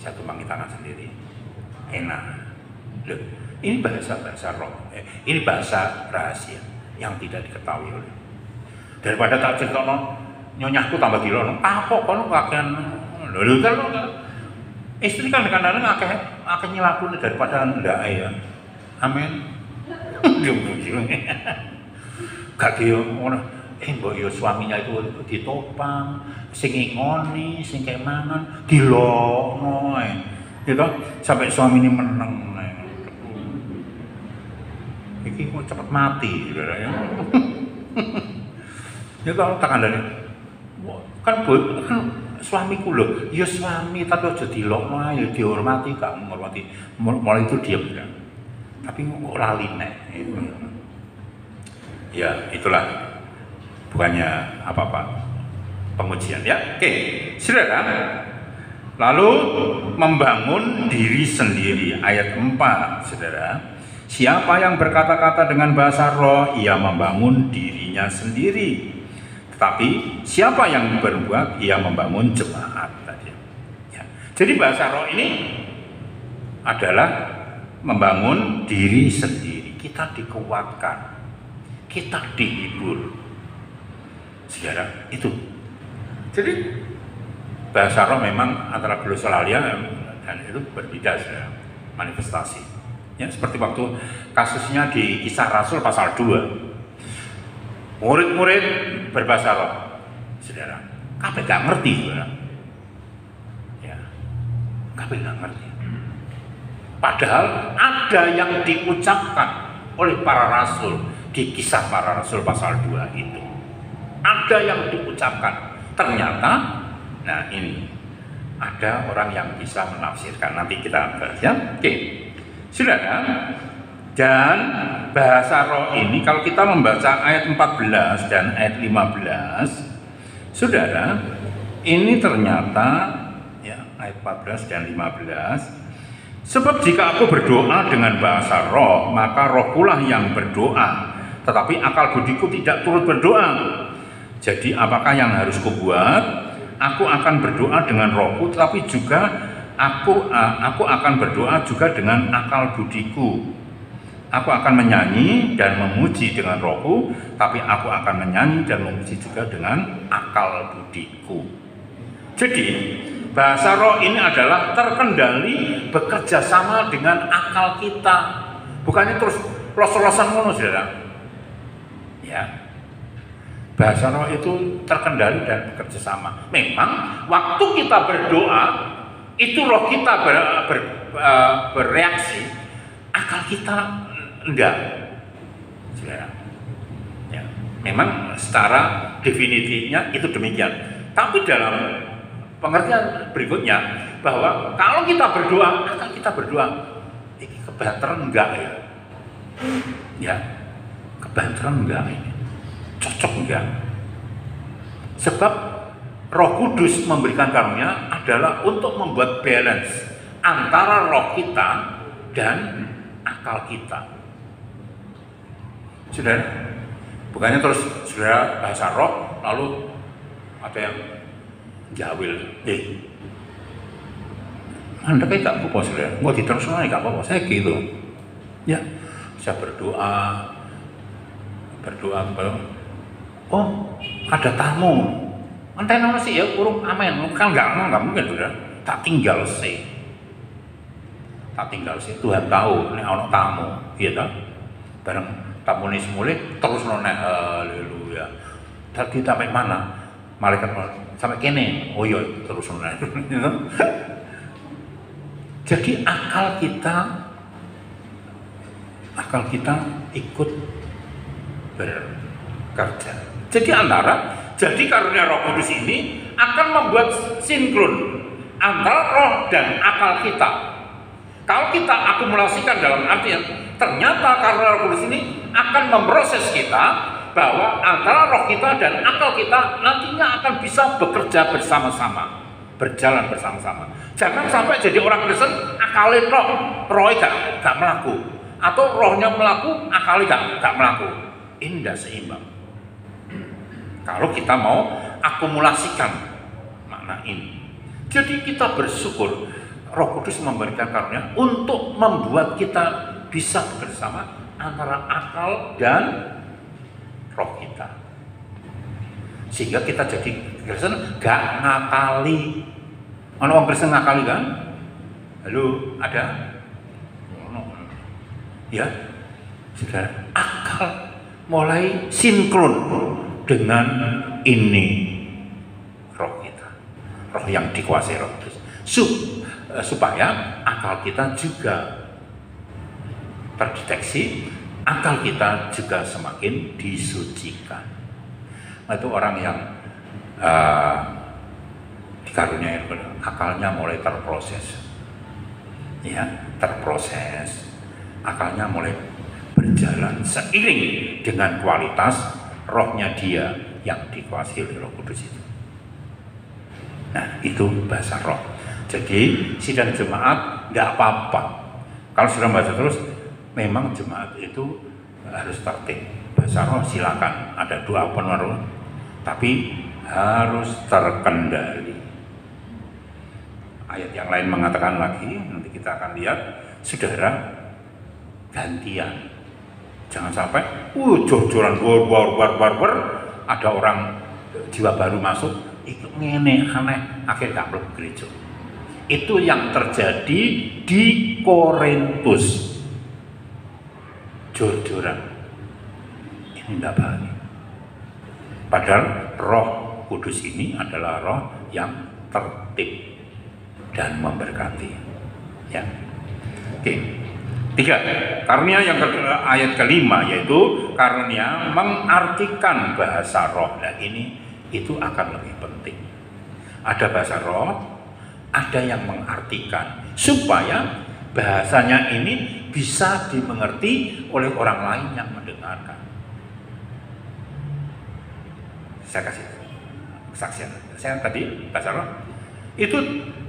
Saya tumpangi tangan sendiri. Enak. Loh, ini bahasa roh. Ini bahasa rahasia yang tidak diketahui oleh. Daripada tak cerita nyonyahku tambah dilono, apa kono kakean. Lho kalau istri kan kadang-kadang akeh nyelakune daripada ndak ya. Amin. Gak dia ngono. Mbok yo suaminya itu ditopang, sing ngoni, sing kemangan, dilokno ae. Gitu sampai suami ini meneng. Iki kok cepet mati ya. Ya kalau tak kandani kan suamiku loh, ya suami tapi aja dilokno ae, dihormati, gak menghormati. Mulai itu diam kan. Tapi kok lali nek. Ya, itulah bukannya apa-apa pengujian ya. Oke, Saudara. Lalu membangun diri sendiri ayat 4, Saudara. Siapa yang berkata-kata dengan bahasa roh, ia membangun dirinya sendiri. Tetapi siapa yang berbuat, ia membangun jemaat tadi. Ya. Jadi bahasa roh ini adalah membangun diri sendiri. Kita dikuatkan, kita dihibur. Saudara, itu. Jadi bahasa roh memang antara glosolalia dan itu berbeda, saudara. Manifestasi. Ya, seperti waktu kasusnya di Kisah Rasul pasal 2. Murid-murid berbahasa roh, saudara. Kabeh gak ngerti, saudara. Ya, kabeh gak ngerti. Padahal ada yang diucapkan oleh para rasul di Kisah para Rasul pasal 2 itu. Ada yang diucapkan. Ternyata, nah ini ada orang yang bisa menafsirkan. Nanti kita bahas ya. Oke, saudara. Dan bahasa roh ini kalau kita membaca ayat 14 dan ayat 15, saudara, ini ternyata ya ayat 14 dan 15. Sebab jika aku berdoa dengan bahasa roh, maka rohkulah yang berdoa, tetapi akal budiku tidak turut berdoa. Jadi apakah yang harus kubuat? Aku akan berdoa dengan rohku, tetapi juga aku akan berdoa juga dengan akal budiku. Aku akan menyanyi dan memuji dengan rohku, tapi aku akan menyanyi dan memuji juga dengan akal budiku. Jadi, bahasa roh ini adalah terkendali bekerja sama dengan akal kita. Bukannya terus los-losan ngono, saudara. Ya. Bahasa roh itu terkendali dan bekerja sama. Memang waktu kita berdoa, itu roh kita bereaksi, akal kita enggak, saudara. Ya, memang secara definitifnya itu demikian. Tapi dalam pengertian berikutnya bahwa kalau kita berdoa, akal kita berdoa, ini kebanteran enggak ya? Ya, kebanteran enggak ini? Cocok enggak? Sebab Roh Kudus memberikan karunia adalah untuk membuat balance antara roh kita dan akal kita. Saudara, bukannya terus saudara bahasa roh lalu ada yang jawil, Anda kayak gak apa-apa, saudara, mau diteruskan gak apa-apa, saya gitu. Ya, saya berdoa kepada, oh ada tamu, entah nama sih ya, kurung amin, kan nggak mungkin, saudara, tak tinggal sih, Tuhan tahu, ini ada tamu, iya tak, bareng tamu ini semula terus nona haleluya. Tadi sampai mana? malaikat sampai kene, oh iya terus jadi akal kita ikut bekerja. Jadi karunia Roh Kudus ini akan membuat sinkron antara roh dan akal kita. Kalau kita akumulasikan dalam artian ternyata karunia Roh Kudus ini akan memproses kita bahwa antara roh kita dan akal kita nantinya akan bisa bekerja bersama-sama, berjalan bersama-sama. Jangan sampai jadi orang Kristen akalin rohnya gak melaku, atau rohnya melaku, akalnya gak melaku. Ini tidak seimbang. Kalau kita mau akumulasikan makna ini, jadi kita bersyukur Roh Kudus memberikan karunia untuk membuat kita bisa bersama antara akal dan roh kita, sehingga kita jadi Kristen gak ngakali. Orang Kristen ngakali kan? Halo, ada? Ya, sudah akal mulai sinkron dengan ini roh kita, roh yang dikuasai Roh Kudus, supaya akal kita juga terdeteksi, akal kita juga semakin disucikan. Nah, itu orang yang dikaruniai akalnya mulai terproses, ya, terproses, akalnya mulai berjalan seiring dengan kualitas rohnya dia yang dikuasai oleh Roh Kudus itu. Nah, itu bahasa roh. Jadi sidang jemaat tidak apa-apa kalau sudah bahasa terus. Memang jemaat itu harus tertib. Bahasa roh silakan, ada dua penuh, tapi harus terkendali. Ayat yang lain mengatakan lagi, nanti kita akan lihat, saudara, gantian. Jangan sampai jor-joran war, ada orang jiwa baru masuk, ikut ngene aneh, akhirnya gak perlu gereja. Itu yang terjadi di Korintus. Jor-joran ini tidak baik. Padahal Roh Kudus ini adalah roh yang tertib dan memberkati. Ya. Oke. 3. Karunia yang ayat kelima yaitu karunia mengartikan bahasa roh. Nah, ini itu akan lebih penting. Ada bahasa roh, ada yang mengartikan supaya bahasanya ini bisa dimengerti oleh orang lain yang mendengarkan. Saya kasih kesaksian. Saya tadi bahasa roh itu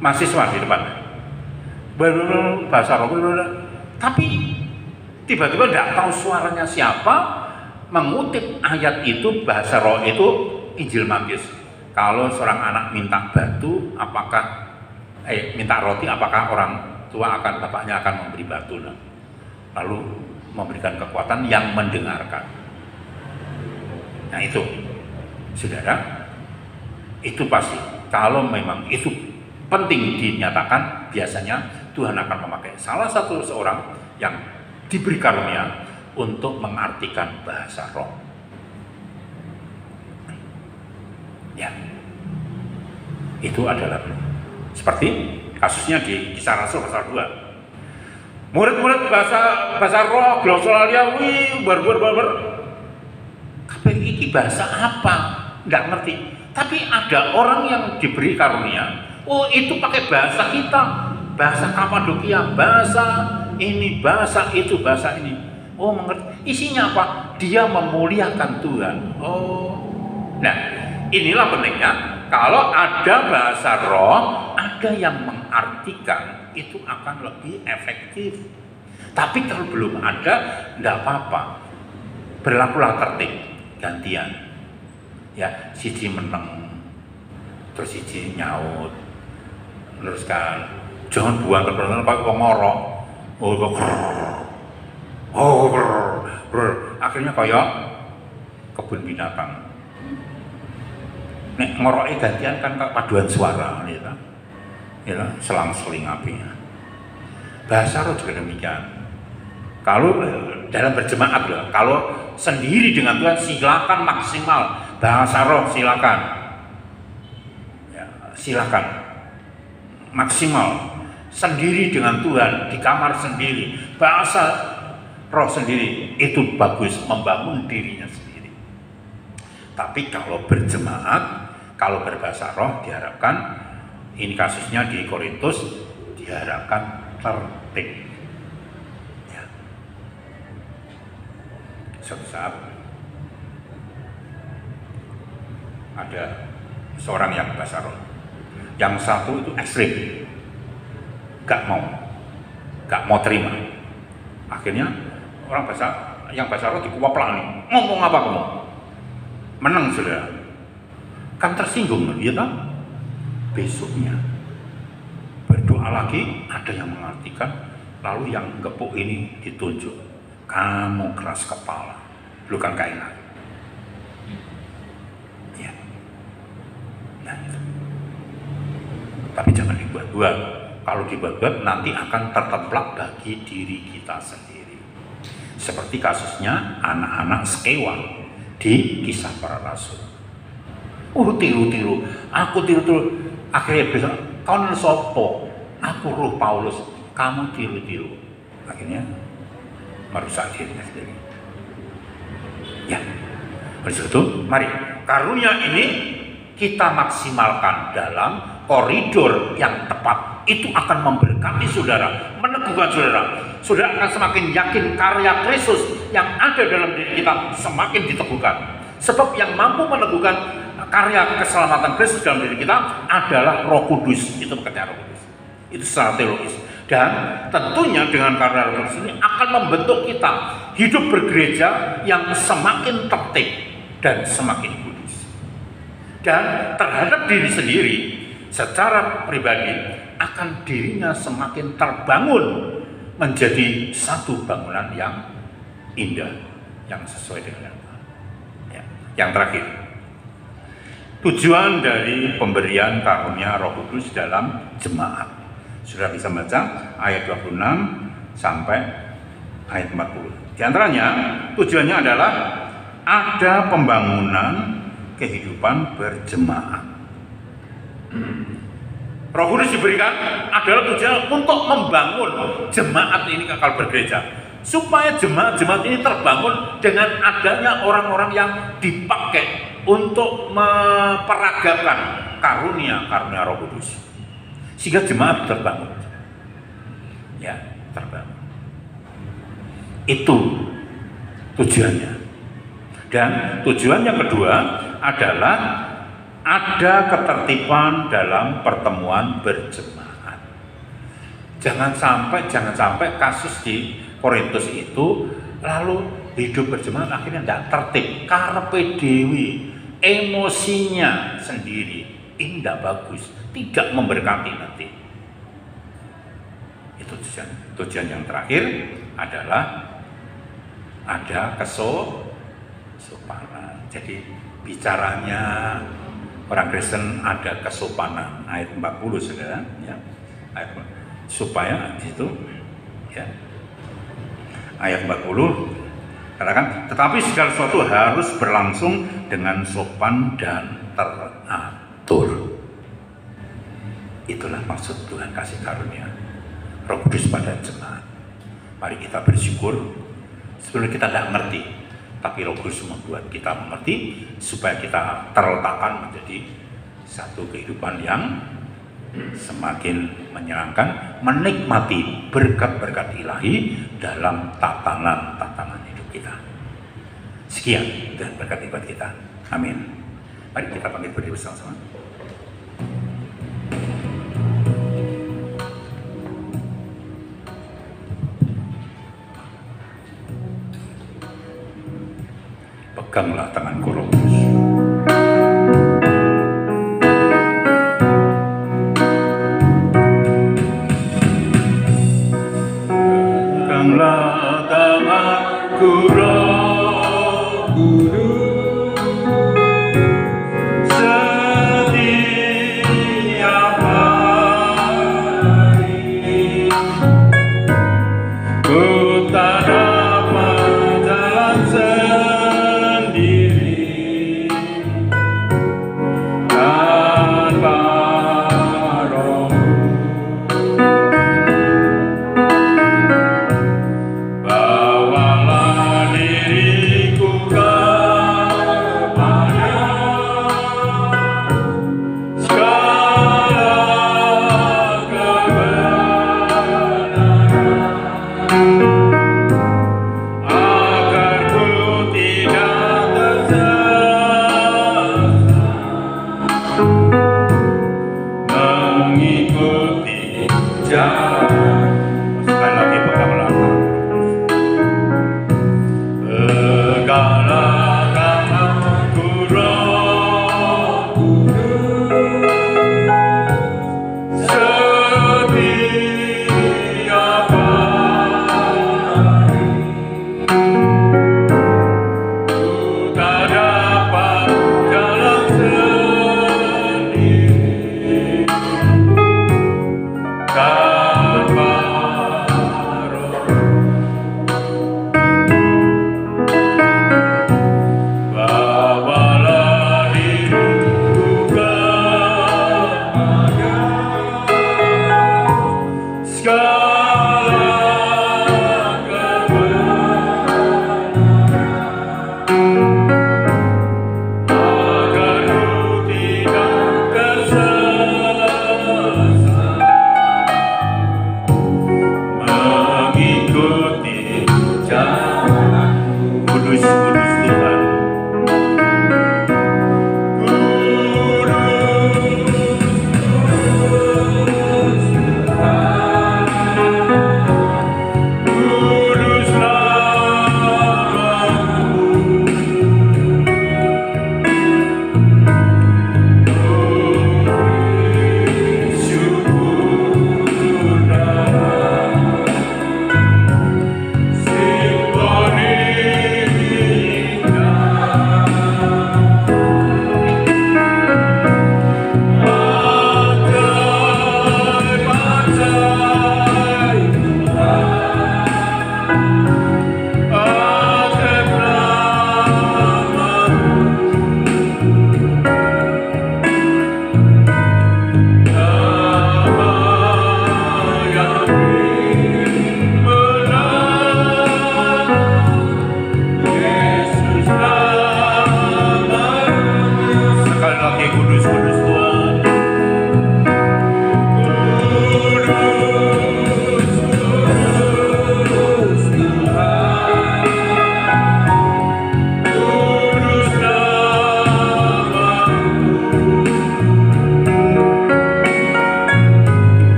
mahasiswa di depan, bahasa roh, tapi tiba-tiba tidak tahu suaranya siapa mengutip ayat itu. Bahasa roh itu Injil Matius. Kalau seorang anak minta batu, apakah minta roti, apakah orang tua bapaknya akan memberi batu, lalu memberikan kekuatan yang mendengarkan. Nah, itu saudara, itu pasti kalau memang itu penting dinyatakan, biasanya Tuhan akan memakai salah satu seorang yang diberi karunia untuk mengartikan bahasa roh. Ya, itu adalah seperti kasusnya di Kisah Rasul pasal 2. Murid-murid bahasa roh, glosolalia, barbar. Tapi ini bahasa apa? Nggak ngerti. Tapi ada orang yang diberi karunia. Oh, itu pakai bahasa kita, bahasa Kapadokia, bahasa ini, bahasa itu, bahasa ini. Oh, mengerti. Isinya apa? Dia memuliakan Tuhan. Oh, nah, inilah pentingnya. Kalau ada bahasa roh, ada yang mengartikan, itu akan lebih efektif. Tapi kalau belum ada, tidak apa-apa. Berlakulah tertib, gantian. Ya, siji meneng, terus siji nyaut, teruskan. Jangan buang kebenaran pakai pengorok. Akhirnya kayak kebun binatang. Nek ngoroke gantian kan paduan suara, ya, selang-seling apinya. Bahasa roh juga demikian. Kalau dalam berjemaat loh, kalau sendiri dengan Tuhan silakan maksimal bahasa roh silakan. silakan maksimal sendiri dengan Tuhan di kamar sendiri, bahasa roh sendiri, itu bagus, membangun dirinya sendiri. Tapi kalau berjemaat, kalau berbahasa roh diharapkan, ini kasusnya di Korintus, diharapkan tertib. Ya. Suatu saat ada seorang yang bahasa roh, yang satu itu ekstrim, gak mau terima. Akhirnya orang yang bahasa roh dikuaplak nih, ngomong apa kamu? Menang saudara, kan tersinggung dia tahu. Besoknya berdoa lagi, ada yang mengartikan, lalu yang gepuk ini ditunjuk, kamu keras kepala, lu kan kainan. Ya. Nah, itu. Tapi jangan dibuat-buat. Kalau dibuat-buat nanti akan tertemplak bagi diri kita sendiri. Seperti kasusnya anak-anak Skewa di Kisah Para Rasul. Tiru-tiru, aku tiru-tiru. Akhirnya besok, kau sopo, aku roh Paulus, kamu tiru-tiru. Akhirnya merusak dirinya sendiri. Ya, oleh itu, mari karunia ini kita maksimalkan dalam koridor yang tepat. Itu akan memberkati saudara, meneguhkan saudara. Saudara akan semakin yakin karya Kristus yang ada dalam diri kita semakin diteguhkan. Sebab yang mampu meneguhkan karya keselamatan Kristus dalam diri kita adalah Roh Kudus. Itu pekerjaan Roh Kudus. Itu secara teologis. Dan tentunya dengan karya Roh Kudus ini akan membentuk kita hidup bergereja yang semakin tertib dan semakin kudus. Dan terhadap diri sendiri secara pribadi akan dirinya semakin terbangun menjadi satu bangunan yang indah, yang sesuai dengan Tuhan. Ya. Yang terakhir, tujuan dari pemberian karunia Roh Kudus dalam jemaat. Sudah bisa baca ayat 26 sampai ayat 40. Di antaranya tujuannya adalah ada pembangunan kehidupan berjemaat. Roh Kudus diberikan adalah tujuan untuk membangun jemaat ini kekal bergereja, supaya jemaat-jemaat ini terbangun dengan adanya orang-orang yang dipakai untuk memperagakan karunia Roh Kudus, sehingga jemaat terbangun. Ya, terbangun. Itu tujuannya. Dan tujuan yang kedua adalah ada ketertiban dalam pertemuan berjemaat. Jangan sampai kasus di Korintus itu lalu hidup berjemaat akhirnya tidak tertib, karpe dewi, emosinya sendiri, ini tidak bagus, tidak memberkati nanti. Itu tujuan yang terakhir adalah ada kesopanan. Jadi bicaranya orang Kristen ada kesopanan, ayat 40 saudara, ya. Ayat, supaya itu ya. Ayat 40 katakan, tetapi segala sesuatu harus berlangsung dengan sopan dan teratur. Itulah maksud Tuhan kasih karunia Roh Kudus pada jemaat. Mari kita bersyukur. Sebenarnya kita tidak mengerti, tapi Roh Kudus membuat kita mengerti supaya kita terletakkan menjadi satu kehidupan yang semakin menyenangkan, menikmati berkat-berkat ilahi dalam tatanan hidup kita. Sekian dan berkat ibadah kita. Amin. Mari kita pamit berdiri bersama-sama. Peganglah tanganku, Roh Kudus. Peganglah tanganku, Roh Kudus. Setiap hari ku tak dapat jalan sendiri tanpa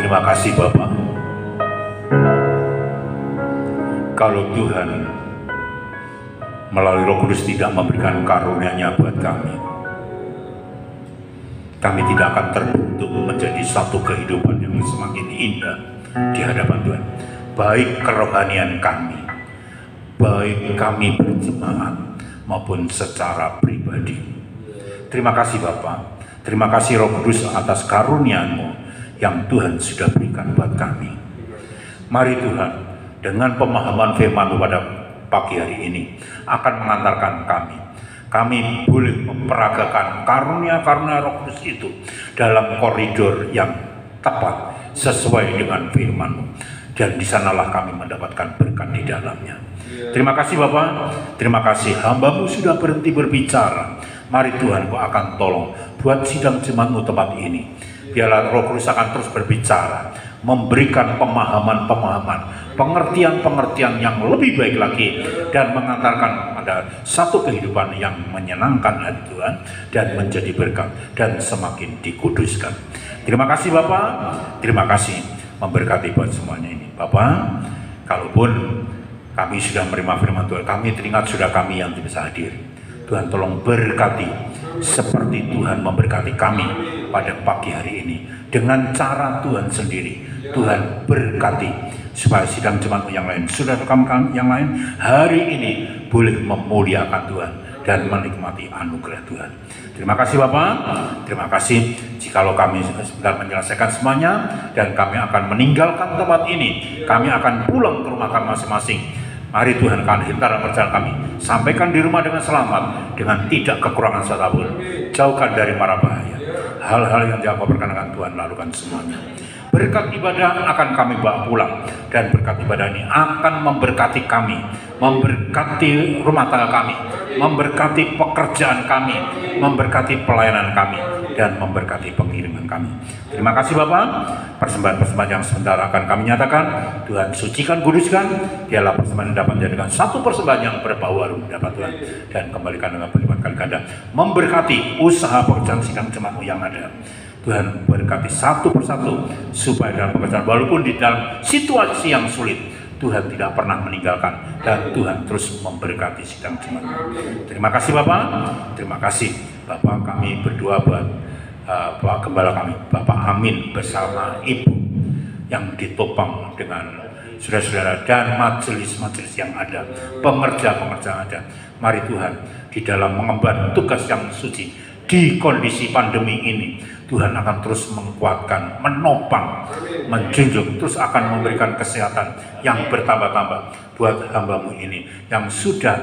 terima kasih Bapak. Kalau Tuhan melalui Roh Kudus tidak memberikan karunia-Nya buat kami tidak akan terbentuk menjadi satu kehidupan yang semakin indah di hadapan Tuhan. Baik kerohanian kami, baik kami berjemaat maupun secara pribadi. Terima kasih Bapak. Terima kasih Roh Kudus atas karunia-Mu yang Tuhan sudah berikan buat kami. Mari Tuhan, dengan pemahaman firman-Mu pada pagi hari ini akan mengantarkan kami boleh memperagakan karunia-karunia Roh Kudus itu dalam koridor yang tepat sesuai dengan firman-Mu, dan di sanalah kami mendapatkan berkat di dalamnya. Terima kasih Bapak, terima kasih hamba-Mu sudah berhenti berbicara. Mari Tuhan, Kau akan tolong buat sidang jemaat-Mu tempat ini. Biarlah Roh Kudus akan terus berbicara, memberikan pemahaman-pemahaman, pengertian-pengertian yang lebih baik lagi, dan mengantarkan pada satu kehidupan yang menyenangkan hati Tuhan dan menjadi berkat dan semakin dikuduskan. Terima kasih Bapak, terima kasih memberkati buat semuanya ini. Bapak, kalaupun kami sudah menerima firman Tuhan, kami teringat sudah kami yang bisa hadir. Tuhan tolong berkati seperti Tuhan memberkati kami pada pagi hari ini dengan cara Tuhan sendiri. Tuhan berkati supaya sidang jemaat yang lain, saudara kami yang lain hari ini boleh memuliakan Tuhan dan menikmati anugerah Tuhan. Terima kasih Bapak, terima kasih. Jikalau kami sebentar menyelesaikan semuanya dan kami akan meninggalkan tempat ini, kami akan pulang ke rumah kami masing-masing. Mari Tuhan akan hantar perjalanan kami, sampaikan di rumah dengan selamat, dengan tidak kekurangan satupun. Jauhkan dari mara bahaya. Hal-hal yang tidak berkenan Tuhan, lakukan semuanya. Berkat ibadah akan kami bawa pulang, dan berkat ibadah ini akan memberkati kami, memberkati rumah tangga kami, memberkati pekerjaan kami, memberkati pelayanan kami, dan memberkati pengiriman kami. Terima kasih Bapak. Persembahan-persembahan yang sebentar akan kami nyatakan, Tuhan sucikan, kuduskan. Biarlah persembahan yang dapat menjadikan satu persembahan yang berbau harum dapat Tuhan, dan kembalikan dengan berlipat kali ganda. Memberkati usaha pekerjaan sidang jemaat-Mu yang ada. Tuhan berkati satu persatu supaya dalam pekerjaan, walaupun di dalam situasi yang sulit, Tuhan tidak pernah meninggalkan, dan Tuhan terus memberkati sidang jemaat. Terima kasih Bapak, terima kasih Bapak. Kami berdoa buat Pak Gembala kami, Bapak Amin bersama Ibu yang ditopang dengan saudara-saudara dan majelis-majelis yang ada, pengerja-pengerja yang ada. Mari Tuhan, di dalam mengemban tugas yang suci di kondisi pandemi ini, Tuhan akan terus menguatkan, menopang, menjunjung, terus akan memberikan kesehatan yang bertambah-tambah buat hamba-Mu ini yang sudah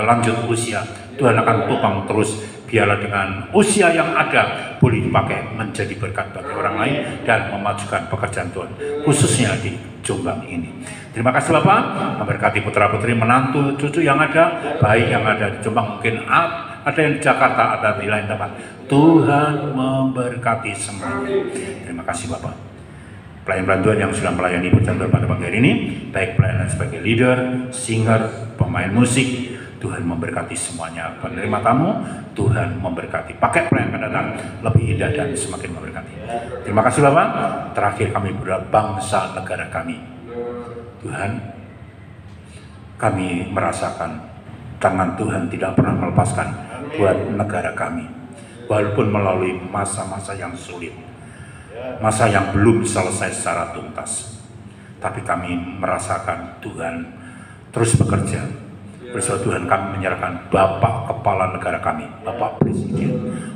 lanjut usia. Tuhan akan topang terus, biarlah dengan usia yang ada boleh dipakai menjadi berkat bagi orang lain dan memajukan pekerjaan Tuhan, khususnya di Jombang ini. Terima kasih Bapak, memberkati putra-putri, menantu, cucu yang ada, baik yang ada di Jombang, mungkin ada yang di Jakarta, ada di lain tempat. Tuhan memberkati semuanya. Terima kasih Bapak. Pelayan-pelayan Tuhan yang sudah melayani berjadwal pada pagi hari ini, baik pelayanan sebagai leader, singer, pemain musik, Tuhan memberkati semuanya. Penerima tamu, Tuhan memberkati. Pakai pelayan akan datang lebih indah dan semakin memberkati. Terima kasih Bapak. Terakhir kami berdoa bangsa negara kami. Tuhan, kami merasakan tangan Tuhan tidak pernah melepaskan buat negara kami, walaupun melalui masa-masa yang sulit, masa yang belum selesai secara tuntas, tapi kami merasakan Tuhan terus bekerja. Bersama Tuhan kami menyerahkan Bapak Kepala Negara kami, Bapak Presiden,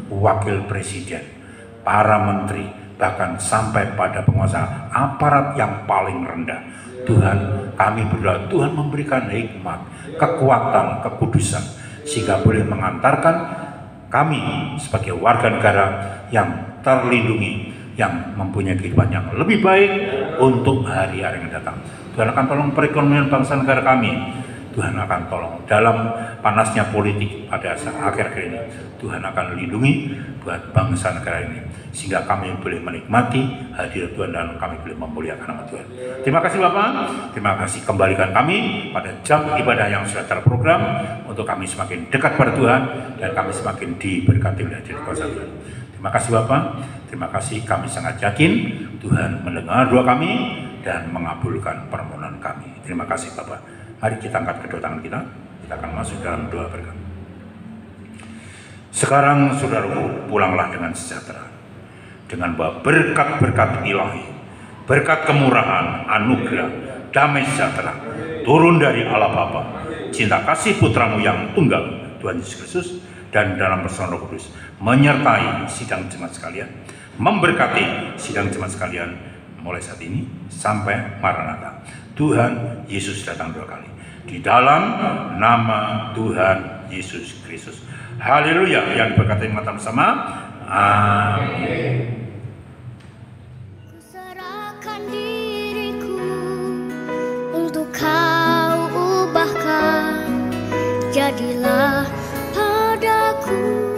Wakil Presiden, para menteri, bahkan sampai pada penguasa aparat yang paling rendah. Tuhan, kami berdoa Tuhan memberikan hikmat, kekuatan, kekudusan, sehingga boleh mengantarkan kami sebagai warga negara yang terlindungi, yang mempunyai kehidupan yang lebih baik untuk hari-hari yang datang. Tuhan akan tolong perekonomian bangsa negara kami. Tuhan akan tolong dalam panasnya politik pada akhir-akhir ini. Tuhan akan lindungi buat bangsa negara ini, sehingga kami boleh menikmati hadirat Tuhan dan kami boleh memuliakan nama Tuhan. Terima kasih Bapak, terima kasih. Kembalikan kami pada jam ibadah yang sudah terprogram untuk kami semakin dekat pada Tuhan dan kami semakin diberkati oleh kuasa Tuhan. Terima kasih Bapak. Terima kasih, kami sangat yakin Tuhan mendengar doa kami dan mengabulkan permohonan kami. Terima kasih Bapak. Mari kita angkat kedua tangan kita akan masuk dalam doa berkat. Sekarang saudaraku, pulanglah dengan sejahtera, dengan bawa berkat-berkat ilahi, berkat kemurahan, anugerah, damai sejahtera turun dari Allah Bapa, cinta kasih putramu yang tunggal Tuhan Yesus Kristus, dan dalam persekutuan Roh Kudus menyertai sidang jemaat sekalian, memberkati sidang jemaat sekalian mulai saat ini sampai Maranatha. Tuhan Yesus datang 2 kali di dalam nama Tuhan Yesus Kristus. Haleluya. Yang diberkati mata bersama. Amin.
Kuserahkan diriku untuk Kau ubahkan, jadilah padaku